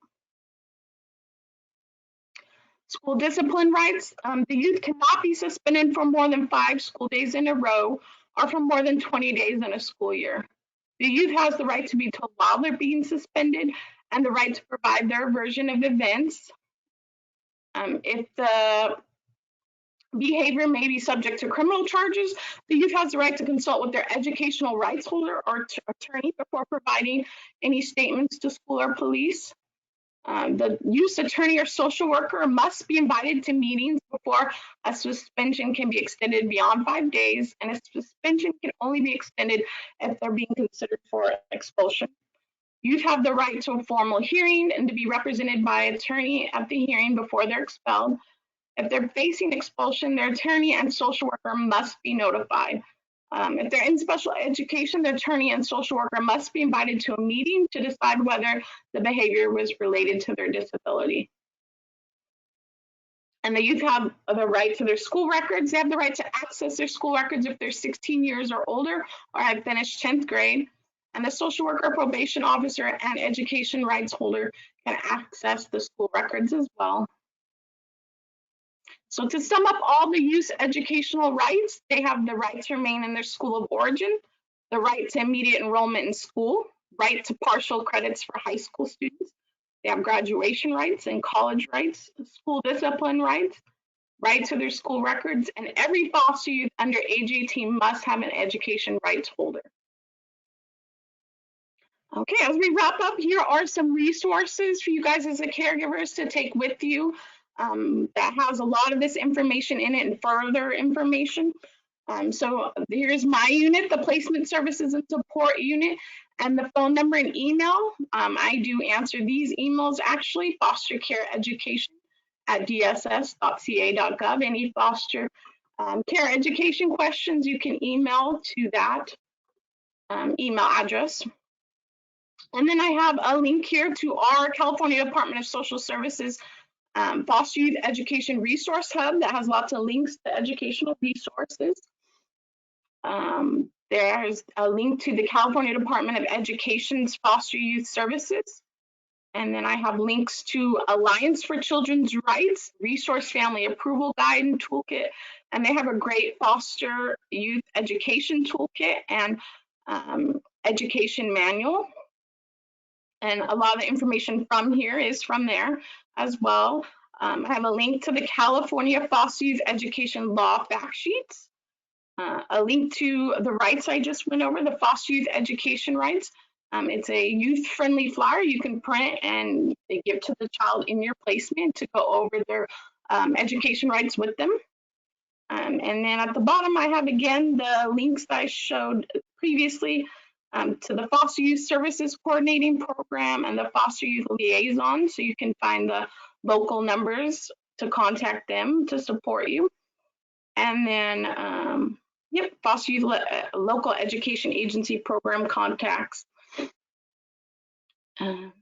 School discipline rights, the youth cannot be suspended for more than 5 school days in a row or for more than 20 days in a school year. The youth has the right to be told while they're being suspended and the right to provide their version of events. If the behavior may be subject to criminal charges, the youth has the right to consult with their educational rights holder or attorney before providing any statements to school or police. The youth attorney or social worker must be invited to meetings before a suspension can be extended beyond 5 days, and a suspension can only be extended if they're being considered for expulsion. Youth have the right to a formal hearing and to be represented by an attorney at the hearing before they're expelled. If they're facing expulsion, their attorney and social worker must be notified. If they're in special education, the attorney and social worker must be invited to a meeting to decide whether the behavior was related to their disability. And the youth have the right to their school records. They have the right to access their school records if they're 16 years or older or have finished 10th grade. And the social worker, probation officer, and education rights holder can access the school records as well. So to sum up all the youth educational rights, they have the right to remain in their school of origin, the right to immediate enrollment in school, right to partial credits for high school students. They have graduation rights and college rights, school discipline rights, right to their school records, and every foster youth under age 18 must have an education rights holder. Okay, as we wrap up, here are some resources for you guys as the caregivers to take with you. That has a lot of this information in it and further information. So here's my unit, the Placement Services and Support Unit, and the phone number and email. I do answer these emails actually, fostercareeducation@dss.ca.gov. Any foster care education questions, you can email to that email address. And then I have a link here to our California Department of Social Services Foster Youth Education Resource Hub that has lots of links to educational resources. There's a link to the California Department of Education's Foster Youth Services. And then I have links to Alliance for Children's Rights, Resource Family Approval Guide and Toolkit. And they have a great foster youth education toolkit and education manual. And a lot of the information from here is from there as well. I have a link to the California Foster Youth Education Law Fact Sheets. A link to the rights I just went over, the foster youth education rights. It's a youth-friendly flyer you can print and give to the child in your placement to go over their education rights with them. And then at the bottom, I have again the links that I showed previously to the Foster Youth Services Coordinating Program and the Foster Youth Liaisons, so you can find the local numbers to contact them to support you. And then, yep, Foster Youth Local Education Agency Program contacts. And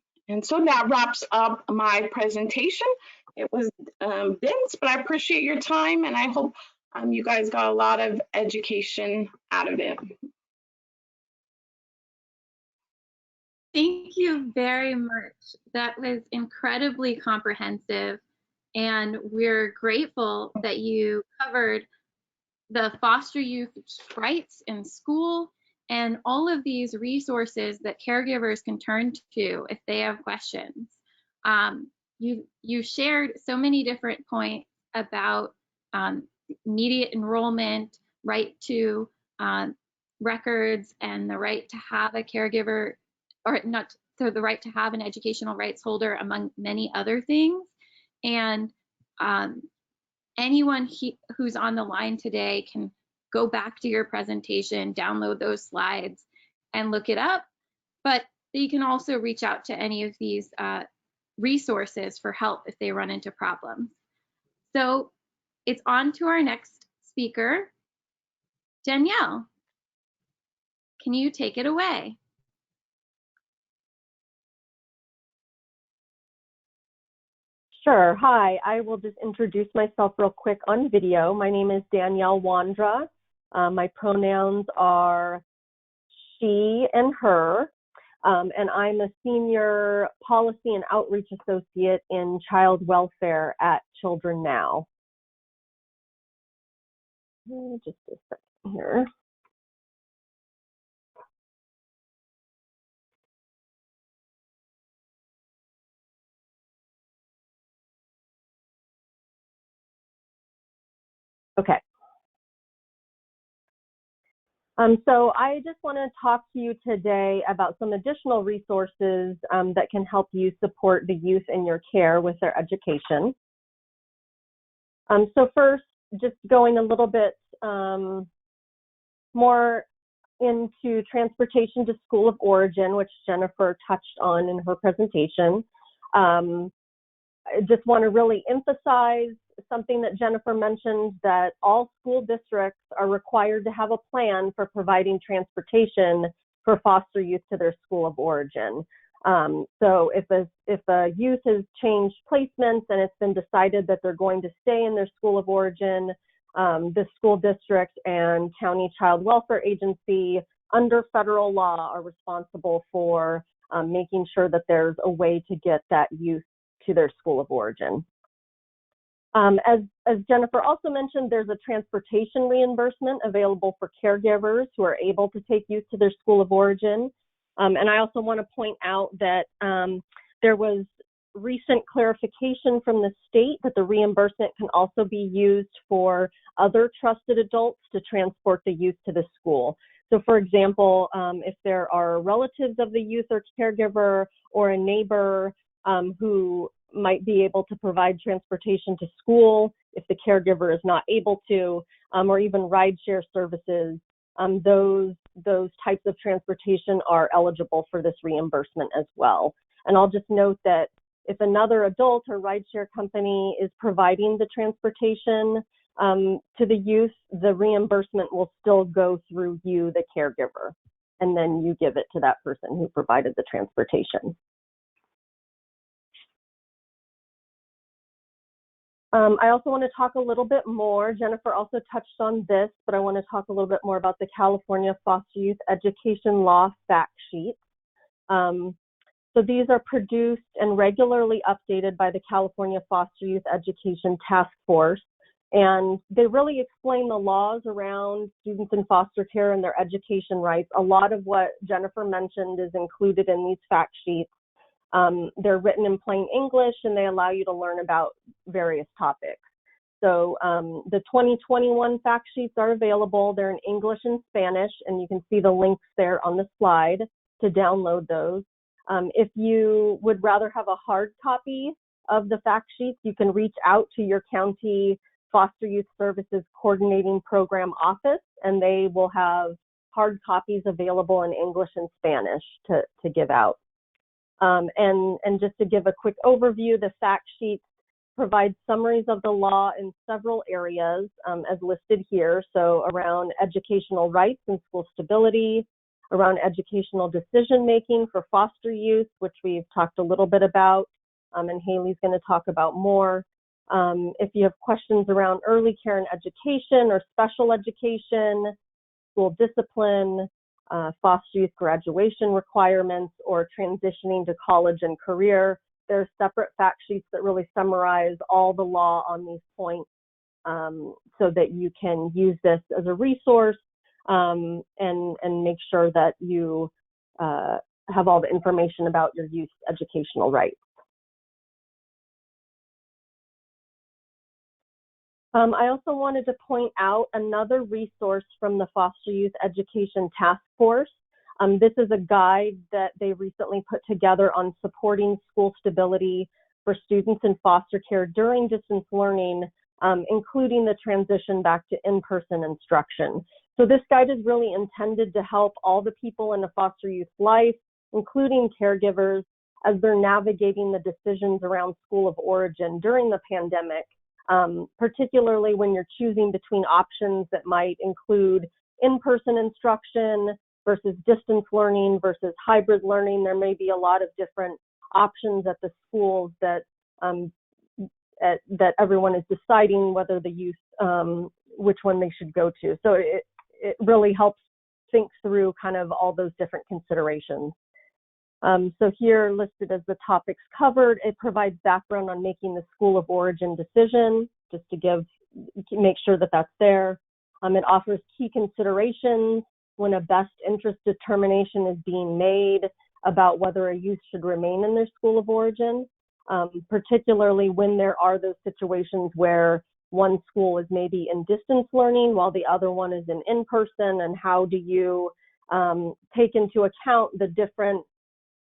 so that wraps up my presentation. It was dense, but I appreciate your time, and I hope you guys got a lot of education out of it. Thank you very much. That was incredibly comprehensive, and we're grateful that you covered the foster youth rights in school and all of these resources that caregivers can turn to if they have questions. You shared so many different points about immediate enrollment, right to records, and the right to have a caregiver, or not, so the right to have an educational rights holder, among many other things. And anyone who's on the line today can go back to your presentation, download those slides, and look it up. But you can also reach out to any of these resources for help if they run into problems. So it's on to our next speaker. Danielle, can you take it away? Sure. Hi, I will just introduce myself real quick on video. My name is Danielle Wandra. My pronouns are she and her, and I'm a senior policy and outreach associate in child welfare at Children Now. Just a second here. Okay. So I just want to talk to you today about some additional resources that can help you support the youth in your care with their education. So first, just going a little bit more into transportation to school of origin, which Jennifer touched on in her presentation. I just want to really emphasize something that Jennifer mentioned, that all school districts are required to have a plan for providing transportation for foster youth to their school of origin. So if a youth has changed placements and it's been decided that they're going to stay in their school of origin, the school district and county child welfare agency under federal law are responsible for making sure that there's a way to get that youth to their school of origin. As Jennifer also mentioned, there's a transportation reimbursement available for caregivers who are able to take youth to their school of origin. And I also want to point out that there was recent clarification from the state that the reimbursement can also be used for other trusted adults to transport the youth to the school. So for example, if there are relatives of the youth or caregiver or a neighbor who might be able to provide transportation to school, if the caregiver is not able to, or even rideshare services, those types of transportation are eligible for this reimbursement as well. And I'll just note that if another adult or rideshare company is providing the transportation to the youth, the reimbursement will still go through you, the caregiver, and then you give it to that person who provided the transportation. I also want to talk a little bit more. Jennifer also touched on this, but I want to talk a little bit more about the California Foster Youth Education Law fact sheets. So these are produced and regularly updated by the California Foster Youth Education Task Force, and they really explain the laws around students in foster care and their education rights. A lot of what Jennifer mentioned is included in these fact sheets. They're written in plain English, and they allow you to learn about various topics. So the 2021 fact sheets are available. They're in English and Spanish, and you can see the links there on the slide to download those. If you would rather have a hard copy of the fact sheets, you can reach out to your county Foster Youth Services Coordinating Program office, and they will have hard copies available in English and Spanish to give out. And just to give a quick overview, the fact sheets provide summaries of the law in several areas as listed here. So around educational rights and school stability, around educational decision-making for foster youth, which we've talked a little bit about, and Haley's going to talk about more. If you have questions around early care and education or special education, school discipline, foster youth graduation requirements, or transitioning to college and career, there are separate fact sheets that really summarize all the law on these points so that you can use this as a resource and make sure that you have all the information about your youth educational rights. I also wanted to point out another resource from the Foster Youth Education Task Force. This is a guide that they recently put together on supporting school stability for students in foster care during distance learning, including the transition back to in-person instruction. So this guide is really intended to help all the people in a foster youth life, including caregivers, as they're navigating the decisions around school of origin during the pandemic. Particularly when you're choosing between options that might include in-person instruction versus distance learning versus hybrid learning. There may be a lot of different options at the schools that that everyone is deciding whether the youth, which one they should go to. So it really helps think through kind of all those different considerations. So here listed as the topics covered, it provides background on making the school of origin decision, just to make sure that that's there. It offers key considerations when a best interest determination is being made about whether a youth should remain in their school of origin, particularly when there are those situations where one school is maybe in distance learning while the other one is in-person, and how do you take into account the different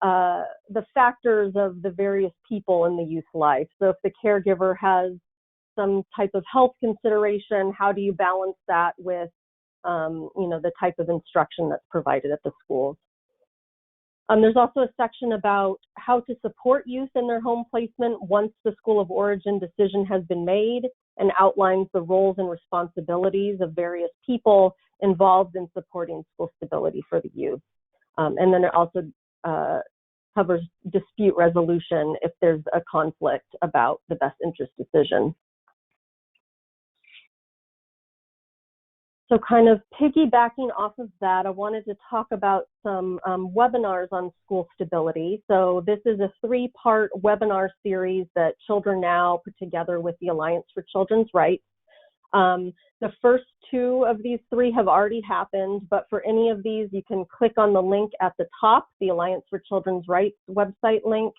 the factors of the various people in the youth life. So if the caregiver has some type of health consideration, how do you balance that with, the type of instruction that's provided at the schools? There's also a section about how to support youth in their home placement once the school of origin decision has been made, and outlines the roles and responsibilities of various people involved in supporting school stability for the youth. And then it also covers dispute resolution if there's a conflict about the best interest decision. So kind of piggybacking off of that, I wanted to talk about some webinars on school stability. So this is a 3-part webinar series that Children Now put together with the Alliance for Children's Rights. The first 2 of these 3 have already happened, but for any of these, you can click on the link at the top, the Alliance for Children's Rights website link,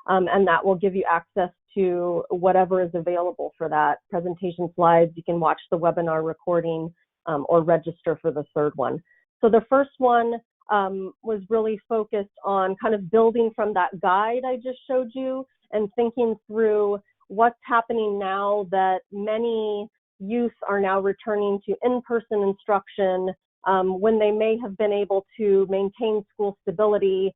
and that will give you access to whatever is available for that. Presentation slides, you can watch the webinar recording, or register for the 3rd one. So the first one was really focused on kind of building from that guide I just showed you and thinking through what's happening now that many youth are now returning to in-person instruction when they may have been able to maintain school stability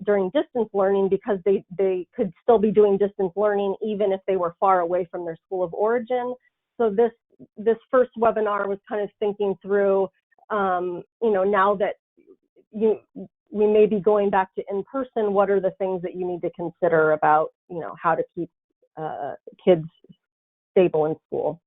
during distance learning, because they could still be doing distance learning even if they were far away from their school of origin. So this first webinar was kind of thinking through, now that we may be going back to in-person, what are the things that you need to consider about, how to keep kids stable in school.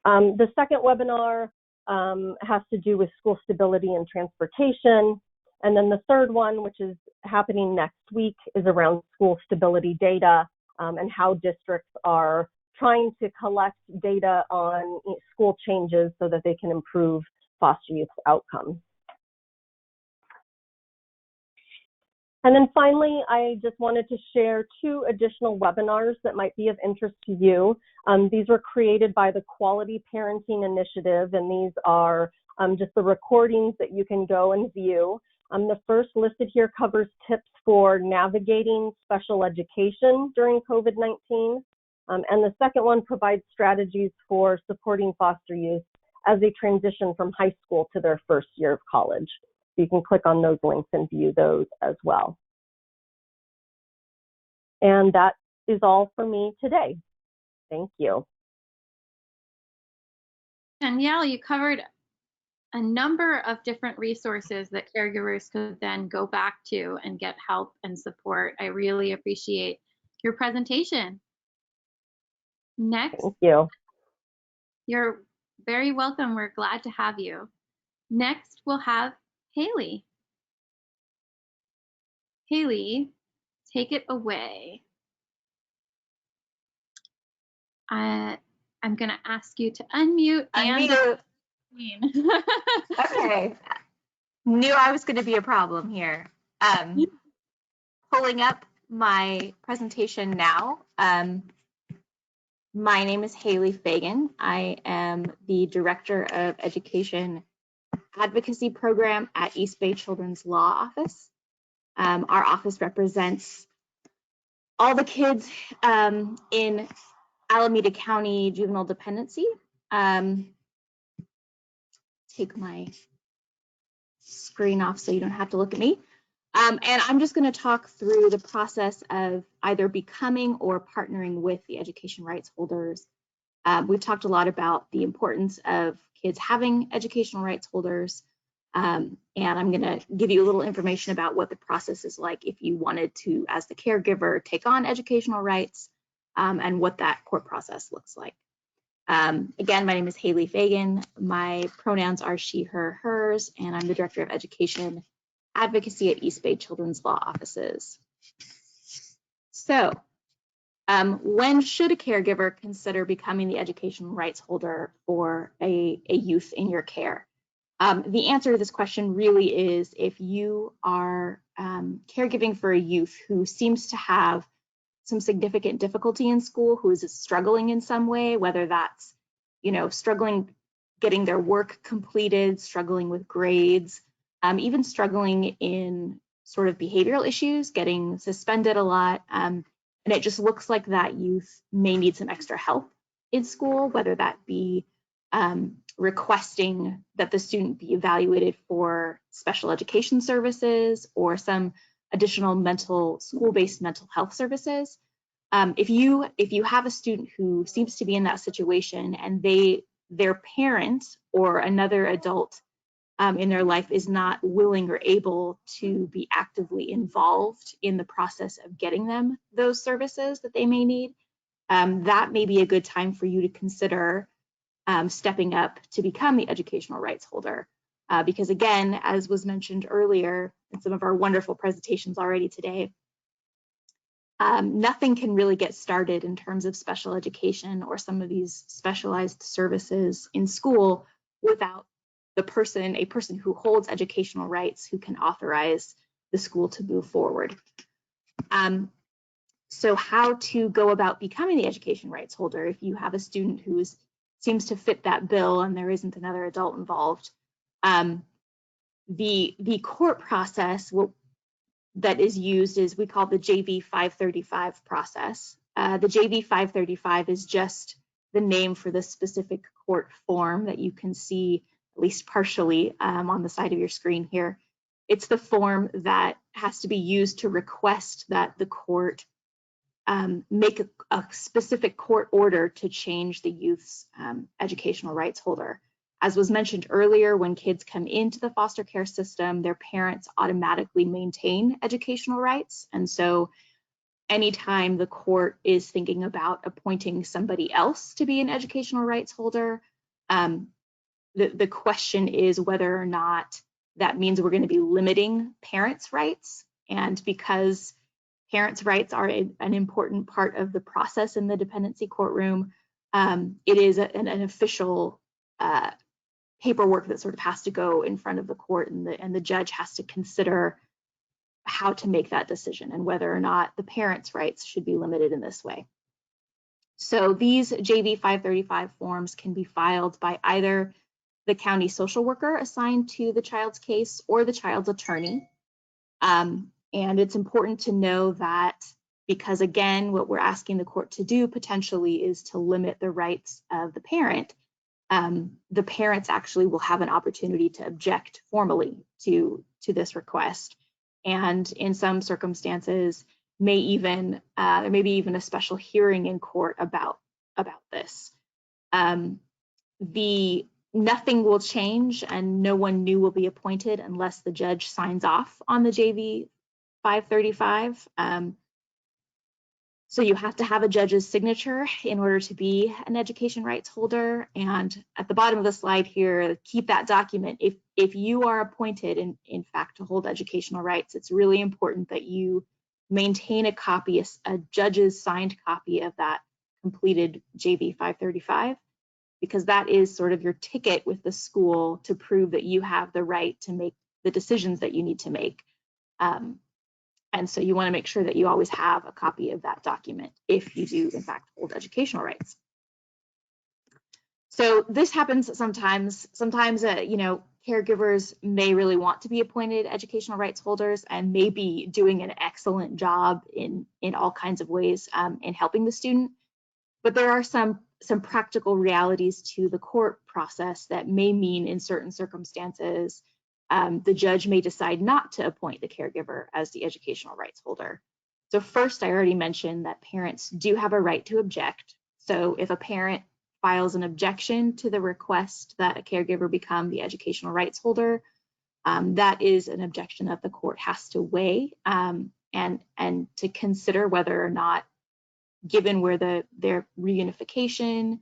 The second webinar has to do with school stability and transportation. And then the third one, which is happening next week, is around school stability data and how districts are trying to collect data on school changes so that they can improve foster youth outcomes. And then finally, I just wanted to share 2 additional webinars that might be of interest to you. These were created by the Quality Parenting Initiative, and these are just the recordings that you can go and view. The first listed here covers tips for navigating special education during COVID-19. And the second one provides strategies for supporting foster youth as they transition from high school to their first year of college. So you can click on those links and view those as well. And that is all for me today. Thank you. Danielle, you covered a number of different resources that caregivers could then go back to and get help and support. I really appreciate your presentation. Next. Thank you. You're very welcome. We're glad to have you. Next, we'll have Haley. Haley, take it away. I'm going to ask you to unmute. Okay. Knew I was going to be a problem here. Pulling up my presentation now. My name is Haley Fagan. I am the Director of Education Advocacy Program at East Bay Children's Law Office. Our office represents all the kids in Alameda County Juvenile Dependency. Take my screen off so you don't have to look at me. And I'm just going to talk through the process of either becoming or partnering with the education rights holders. We've talked a lot about the importance of kids having educational rights holders. And I'm going to give you a little information about what the process is like if you wanted to, as the caregiver, take on educational rights and what that court process looks like. Again, my name is Haley Fagan. My pronouns are she, her, hers, and I'm the Director of Education Advocacy at East Bay Children's Law Offices. So, when should a caregiver consider becoming the educational rights holder for a youth in your care? The answer to this question really is if you are caregiving for a youth who seems to have some significant difficulty in school, who is struggling in some way, whether that's, struggling getting their work completed, struggling with grades, even struggling in sort of behavioral issues, getting suspended a lot. And it just looks like that youth may need some extra help in school, whether that be requesting that the student be evaluated for special education services or some additional school-based mental health services. If you have a student who seems to be in that situation and their parent or another adult in their life is not willing or able to be actively involved in the process of getting them those services that they may need, that may be a good time for you to consider stepping up to become the educational rights holder. Because again, as was mentioned earlier in some of our wonderful presentations already today, nothing can really get started in terms of special education or some of these specialized services in school without a person who holds educational rights who can authorize the school to move forward. So how to go about becoming the education rights holder if you have a student who seems to fit that bill and there isn't another adult involved. The court process that is used is we call the JV 535 process. The JV 535 is just the name for the specific court form that you can see, at least partially, on the side of your screen here. It's the form that has to be used to request that the court make a specific court order to change the youth's educational rights holder. As was mentioned earlier, when kids come into the foster care system, their parents automatically maintain educational rights. And so anytime the court is thinking about appointing somebody else to be an educational rights holder, the question is whether or not that means we're going to be limiting parents' rights. And because parents' rights are an important part of the process in the dependency courtroom, it is an official paperwork that sort of has to go in front of the court, and the judge has to consider how to make that decision and whether or not the parents' rights should be limited in this way. So these JV 535 forms can be filed by either the county social worker assigned to the child's case or the child's attorney. And it's important to know that because, again, what we're asking the court to do potentially is to limit the rights of the parent, the parents actually will have an opportunity to object formally to this request. And in some circumstances, may even maybe even a special hearing in court about this. Nothing will change and no one new will be appointed unless the judge signs off on the JV 535. So you have to have a judge's signature in order to be an education rights holder. And at the bottom of the slide here, keep that document. If you are appointed, in fact, to hold educational rights, it's really important that you maintain a copy, a judge's signed copy of that completed JV 535, because that is sort of your ticket with the school to prove that you have the right to make the decisions that you need to make. And so you want to make sure that you always have a copy of that document if you do, in fact, hold educational rights. So this happens sometimes. Sometimes, caregivers may really want to be appointed educational rights holders and may be doing an excellent job in all kinds of ways in helping the student. But there are some practical realities to the court process that may mean in certain circumstances, the judge may decide not to appoint the caregiver as the educational rights holder. So first, I already mentioned that parents do have a right to object. So if a parent files an objection to the request that a caregiver become the educational rights holder, that is an objection that the court has to weigh and to consider whether or not, given where their reunification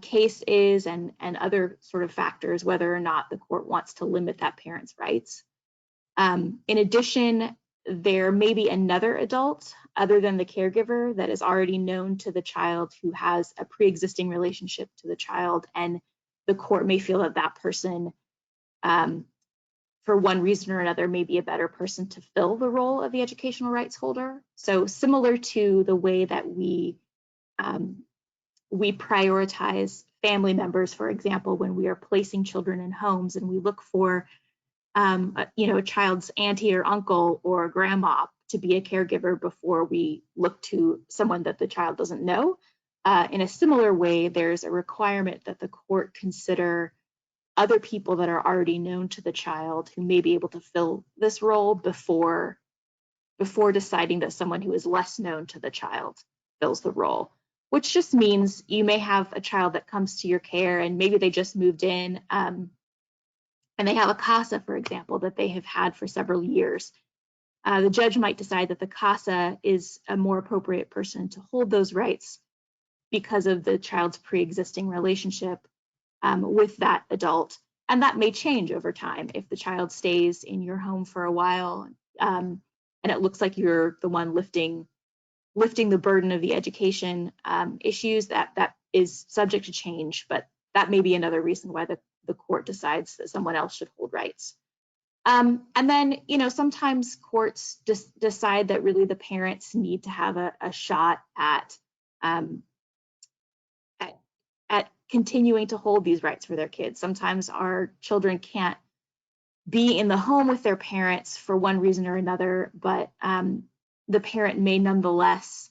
case is and other sort of factors, whether or not the court wants to limit that parent's rights. In addition, there may be another adult other than the caregiver that is already known to the child who has a pre-existing relationship to the child, and the court may feel that that person, for one reason or another, may be a better person to fill the role of the educational rights holder. So similar to the way that we prioritize family members, for example, when we are placing children in homes and we look for a child's auntie or uncle or grandma to be a caregiver before we look to someone that the child doesn't know. In a similar way, there's a requirement that the court consider other people that are already known to the child who may be able to fill this role before deciding that someone who is less known to the child fills the role, which just means you may have a child that comes to your care and maybe they just moved in and they have a CASA, for example, that they have had for several years. The judge might decide that the CASA is a more appropriate person to hold those rights because of the child's pre-existing relationship with that adult. And that may change over time if the child stays in your home for a while and it looks like you're the one lifting the burden of the education issues, that is subject to change, but that may be another reason why the court decides that someone else should hold rights. And then, sometimes courts decide that really the parents need to have a shot at continuing to hold these rights for their kids. Sometimes our children can't be in the home with their parents for one reason or another, but the parent may nonetheless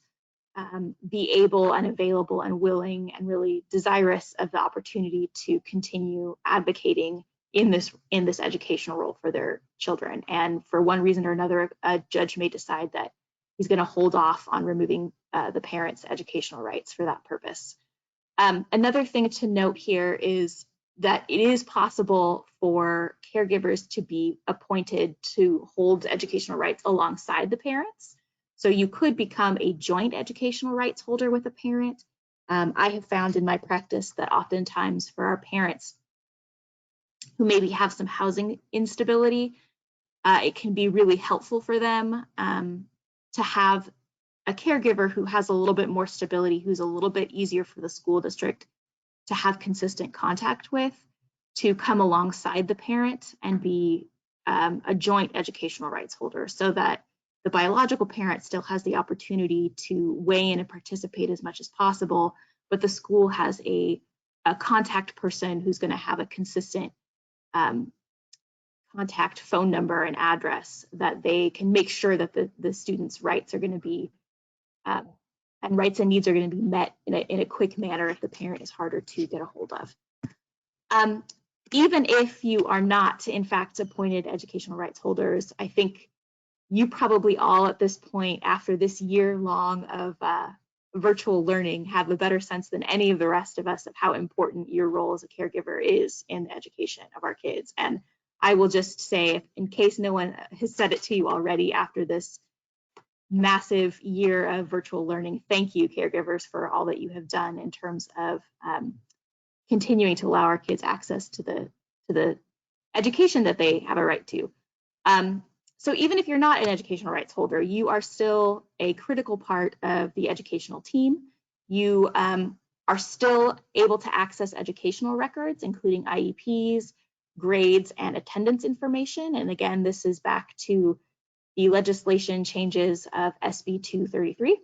be able and available and willing and really desirous of the opportunity to continue advocating in this educational role for their children. And for one reason or another, a judge may decide that he's going to hold off on removing the parent's educational rights for that purpose. Another thing to note here is that it is possible for caregivers to be appointed to hold educational rights alongside the parents. So you could become a joint educational rights holder with a parent. I have found in my practice that oftentimes for our parents who maybe have some housing instability, it can be really helpful for them to have a caregiver who has a little bit more stability, who's a little bit easier for the school district to have consistent contact with, to come alongside the parent and be a joint educational rights holder, so that the biological parent still has the opportunity to weigh in and participate as much as possible, but the school has a contact person who's going to have a consistent contact phone number and address that they can make sure that the student's rights are going to be and rights and needs are going to be met in a quick manner if the parent is harder to get a hold of. Even if you are not, in fact, appointed educational rights holders, I think you probably all at this point, after this year long of virtual learning, have a better sense than any of the rest of us of how important your role as a caregiver is in the education of our kids. And I will just say, in case no one has said it to you already after this massive year of virtual learning, thank you, caregivers, for all that you have done in terms of continuing to allow our kids access to the education that they have a right to. So even if you're not an educational rights holder, you are still a critical part of the educational team. You are still able to access educational records, including IEPs, grades, and attendance information. And again, this is back to the legislation changes of SB 233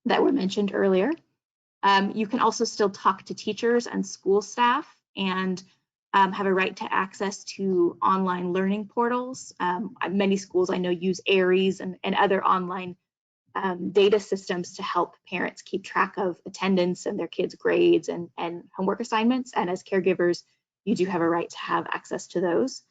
that were mentioned earlier. You can also still talk to teachers and school staff and have a right to access to online learning portals. Many schools I know use ERHs and other online data systems to help parents keep track of attendance and their kids' grades and homework assignments. And as caregivers, you do have a right to have access to those.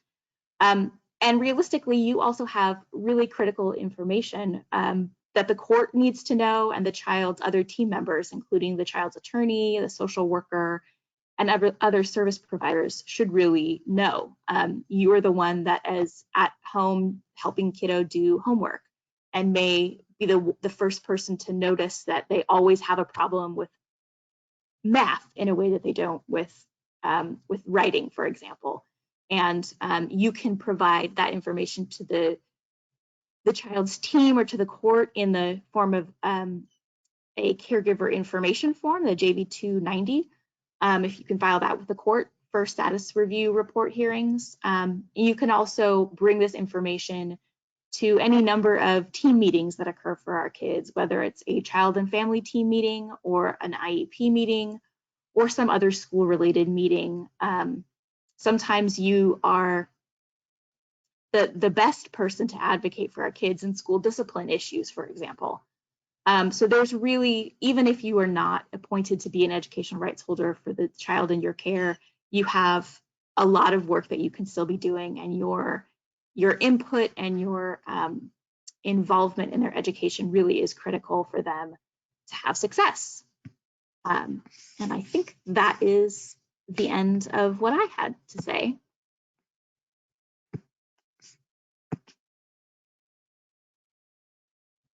And realistically, you also have really critical information that the court needs to know, and the child's other team members, including the child's attorney, the social worker, and other service providers should really know. You are the one that is at home helping kiddo do homework and may be the first person to notice that they always have a problem with math in a way that they don't with writing, for example. And you can provide that information to the child's team or to the court in the form of a caregiver information form, the JV 290. If you can file that with the court for status review report hearings. You can also bring this information to any number of team meetings that occur for our kids, whether it's a child and family team meeting or an IEP meeting or some other school-related meeting. Sometimes you are the best person to advocate for our kids in school discipline issues, for example. So there's really, even if you are not appointed to be an educational rights holder for the child in your care, you have a lot of work that you can still be doing, and your input and your involvement in their education really is critical for them to have success. And I think that is the end of what I had to say.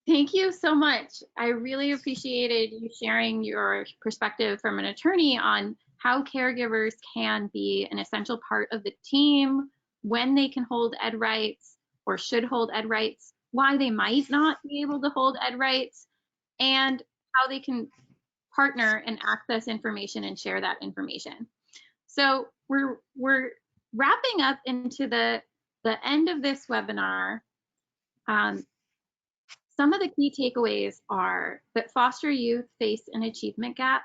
Thank you so much. I really appreciated you sharing your perspective from an attorney on how caregivers can be an essential part of the team, when they can hold ed rights or should hold ed rights, why they might not be able to hold ed rights, and how they can partner and access information and share that information. So we're wrapping up into the end of this webinar. Some of the key takeaways are that foster youth face an achievement gap.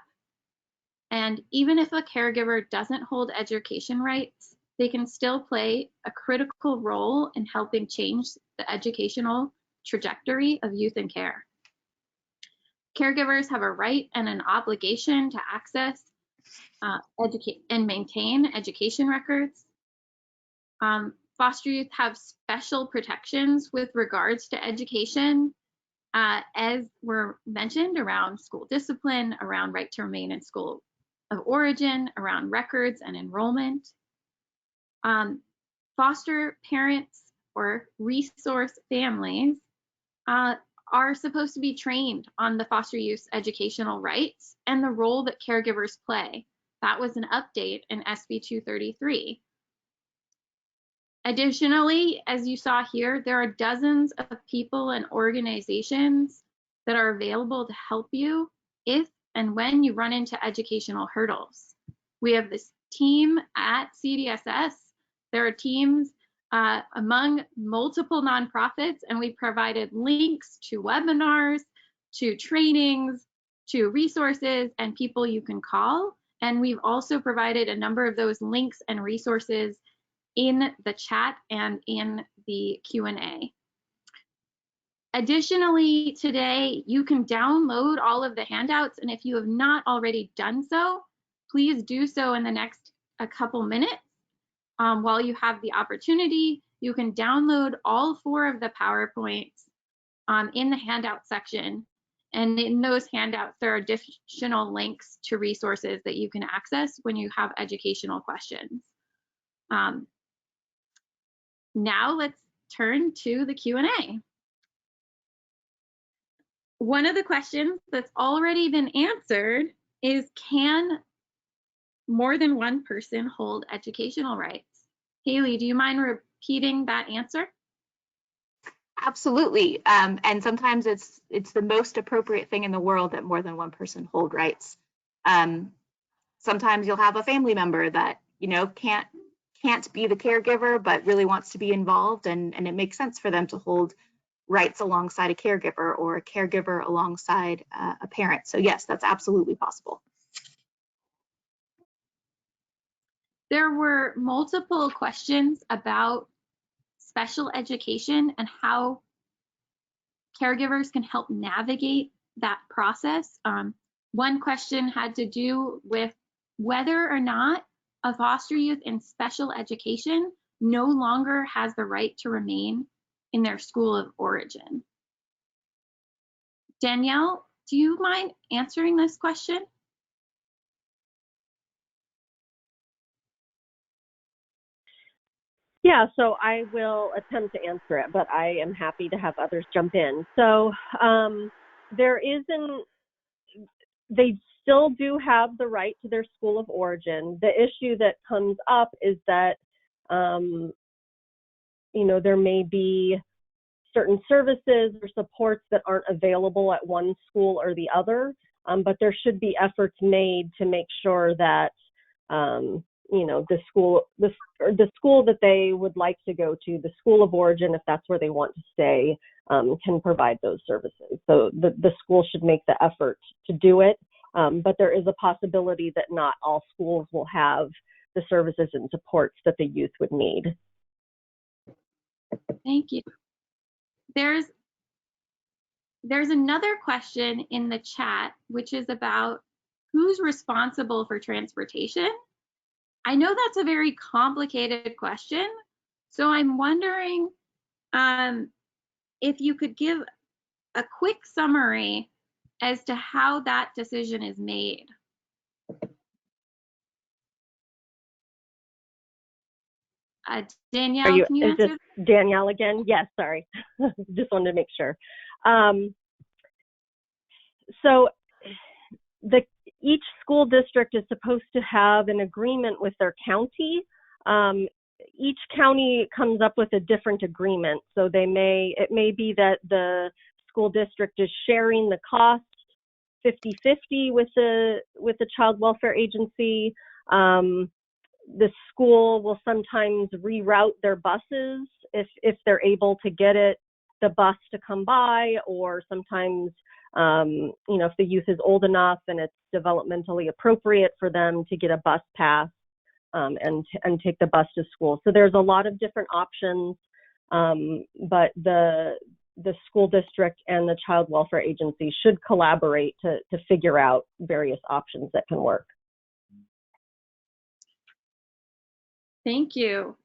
And even if a caregiver doesn't hold education rights, they can still play a critical role in helping change the educational trajectory of youth in care. Caregivers have a right and an obligation to access, educate, and maintain education records. Foster youth have special protections with regards to education, as were mentioned, around school discipline, around right to remain in school of origin, around records and enrollment. Foster parents or resource families are supposed to be trained on the foster youth's educational rights and the role that caregivers play. That was an update in SB 233. Additionally, as you saw here, there are dozens of people and organizations that are available to help you if and when you run into educational hurdles. We have this team at CDSS. There are teams among multiple nonprofits, and we provided links to webinars, to trainings, to resources and people you can call. And we've also provided a number of those links and resources in the chat and in the Q&A. Additionally, today you can download all of the handouts, and if you have not already done so, please do so in the next couple minutes. While you have the opportunity, you can download all 4 of the PowerPoints in the handout section. And in those handouts, there are additional links to resources that you can access when you have educational questions. Now let's turn to the Q&A. One of the questions that's already been answered is, can more than one person hold educational rights? Haley, do you mind repeating that answer? Absolutely. And sometimes it's the most appropriate thing in the world that more than one person hold rights. Sometimes you'll have a family member that, you know, can't be the caregiver, but really wants to be involved, and it makes sense for them to hold rights alongside a caregiver, or a caregiver alongside a parent. So yes, that's absolutely possible. There were multiple questions about special education and how caregivers can help navigate that process. One question had to do with whether or not a foster youth in special education no longer has the right to remain in their school of origin. Danielle, do you mind answering this question? Yeah, so I will attempt to answer it, but I am happy to have others jump in. So they still do have the right to their school of origin. The issue that comes up is that, you know, there may be certain services or supports that aren't available at one school or the other, but there should be efforts made to make sure that, you know, the school that they would like to go to, the school of origin, if that's where they want to stay, can provide those services. So the school should make the effort to do it, but there is a possibility that not all schools will have the services and supports that the youth would need. Thank you. There's another question in the chat, which is about who's responsible for transportation. I know that's a very complicated question, so I'm wondering if you could give a quick summary as to how that decision is made. Danielle, can you answer? Is this Danielle again? Yes, sorry. Just wanted to make sure. So each school district is supposed to have an agreement with their county. Each county comes up with a different agreement. So it may be that the school district is sharing the cost 50-50 with the child welfare agency. The school will sometimes reroute their buses if they're able to get the bus to come by, or sometimes, you know, if the youth is old enough and it's developmentally appropriate for them to get a bus pass and take the bus to school. So there's a lot of different options, but the the school district and the child welfare agency should collaborate to figure out various options that can work. Thank you.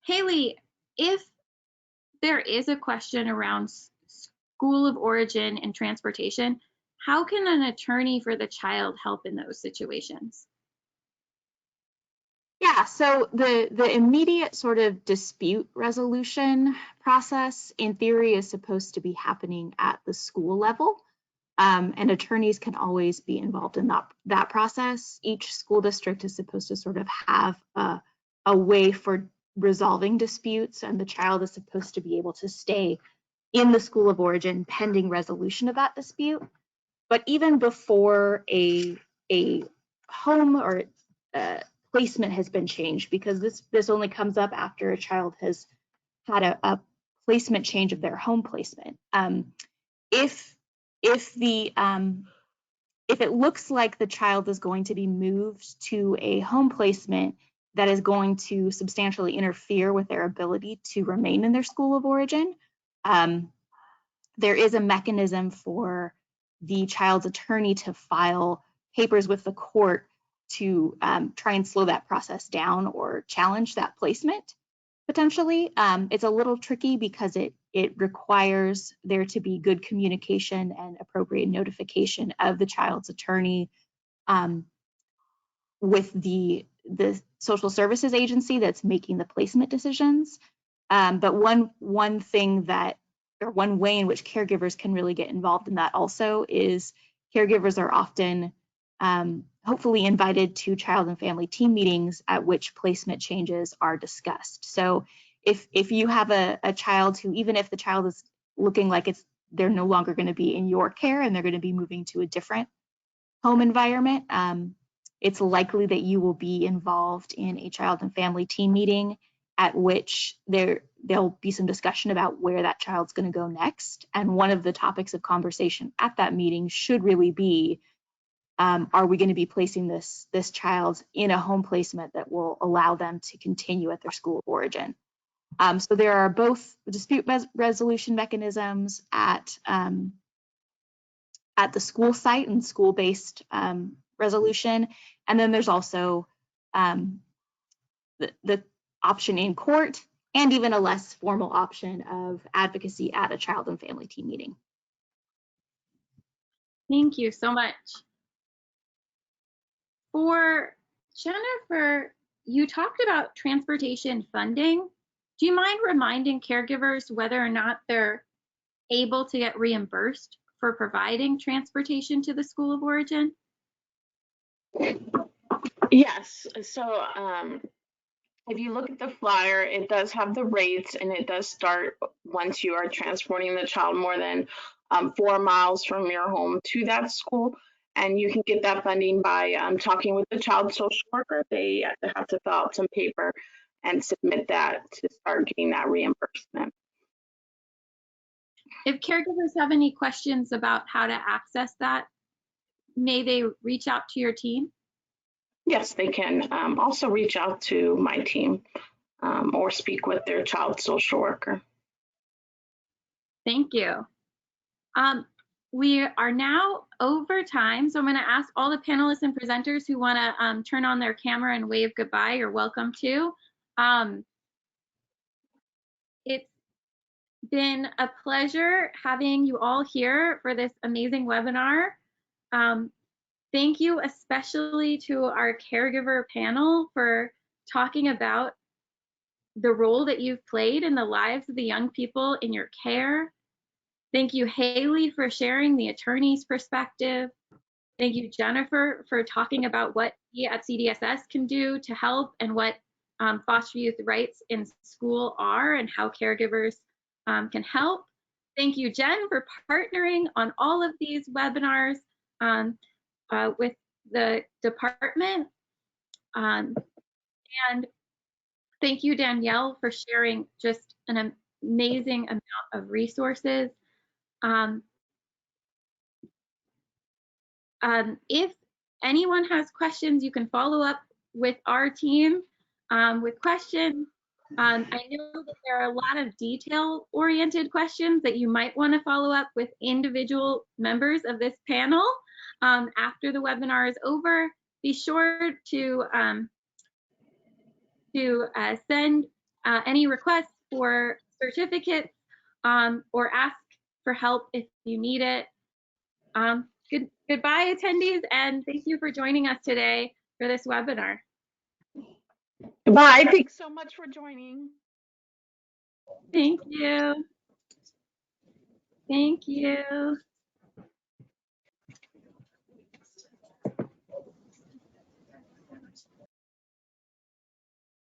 Haley, if there is a question around school of origin and transportation, how can an attorney for the child help in those situations? Yeah, so the immediate sort of dispute resolution process, in theory, is supposed to be happening at the school level, and attorneys can always be involved in that process. Each school district is supposed to sort of have a way for resolving disputes, and the child is supposed to be able to stay in the school of origin pending resolution of that dispute. But even before a home or placement has been changed, because this only comes up after a child has had a placement change of their home placement. If it looks like the child is going to be moved to a home placement that is going to substantially interfere with their ability to remain in their school of origin, there is a mechanism for the child's attorney to file papers with the court to try and slow that process down or challenge that placement, potentially. It's a little tricky because it requires there to be good communication and appropriate notification of the child's attorney with the social services agency that's making the placement decisions. But one thing that, or one way in which caregivers can really get involved in that also is caregivers are often hopefully invited to child and family team meetings at which placement changes are discussed. So if you have a child who, even if the child is looking like they're no longer going to be in your care and they're going to be moving to a different home environment, it's likely that you will be involved in a child and family team meeting at which there'll be some discussion about where that child's going to go next. And one of the topics of conversation at that meeting should really be, are we going to be placing this child in a home placement that will allow them to continue at their school of origin? So there are both dispute resolution mechanisms at the school site and school-based resolution, and then there's also the option in court, and even a less formal option of advocacy at a child and family team meeting. Thank you so much. For Jennifer, you talked about transportation funding. Do you mind reminding caregivers whether or not they're able to get reimbursed for providing transportation to the school of origin? Yes. So if you look at the flyer, it does have the rates, and it does start once you are transporting the child more than 4 miles from your home to that school. And you can get that funding by talking with the child social worker. They have to fill out some paper and submit that to start getting that reimbursement. If caregivers have any questions about how to access that, may they reach out to your team? Yes, they can also reach out to my team or speak with their child social worker. Thank you. We are now over time, so I'm going to ask all the panelists and presenters who want to turn on their camera and wave goodbye. You're welcome to. It's been a pleasure having you all here for this amazing webinar. Thank you especially to our caregiver panel for talking about the role that you've played in the lives of the young people in your care. Thank you, Haley, for sharing the attorney's perspective. Thank you, Jennifer, for talking about what we at CDSS can do to help and what foster youth rights in school are and how caregivers can help. Thank you, Jen, for partnering on all of these webinars with the department. And thank you, Danielle, for sharing just an amazing amount of resources. If anyone has questions, you can follow up with our team with questions. I know that there are a lot of detail-oriented questions that you might want to follow up with individual members of this panel after the webinar is over. Be sure to send any requests for certificates or ask for help if you need it. Goodbye, attendees, and thank you for joining us today for this webinar. Bye. Thanks so much for joining. Thank you. Thank you.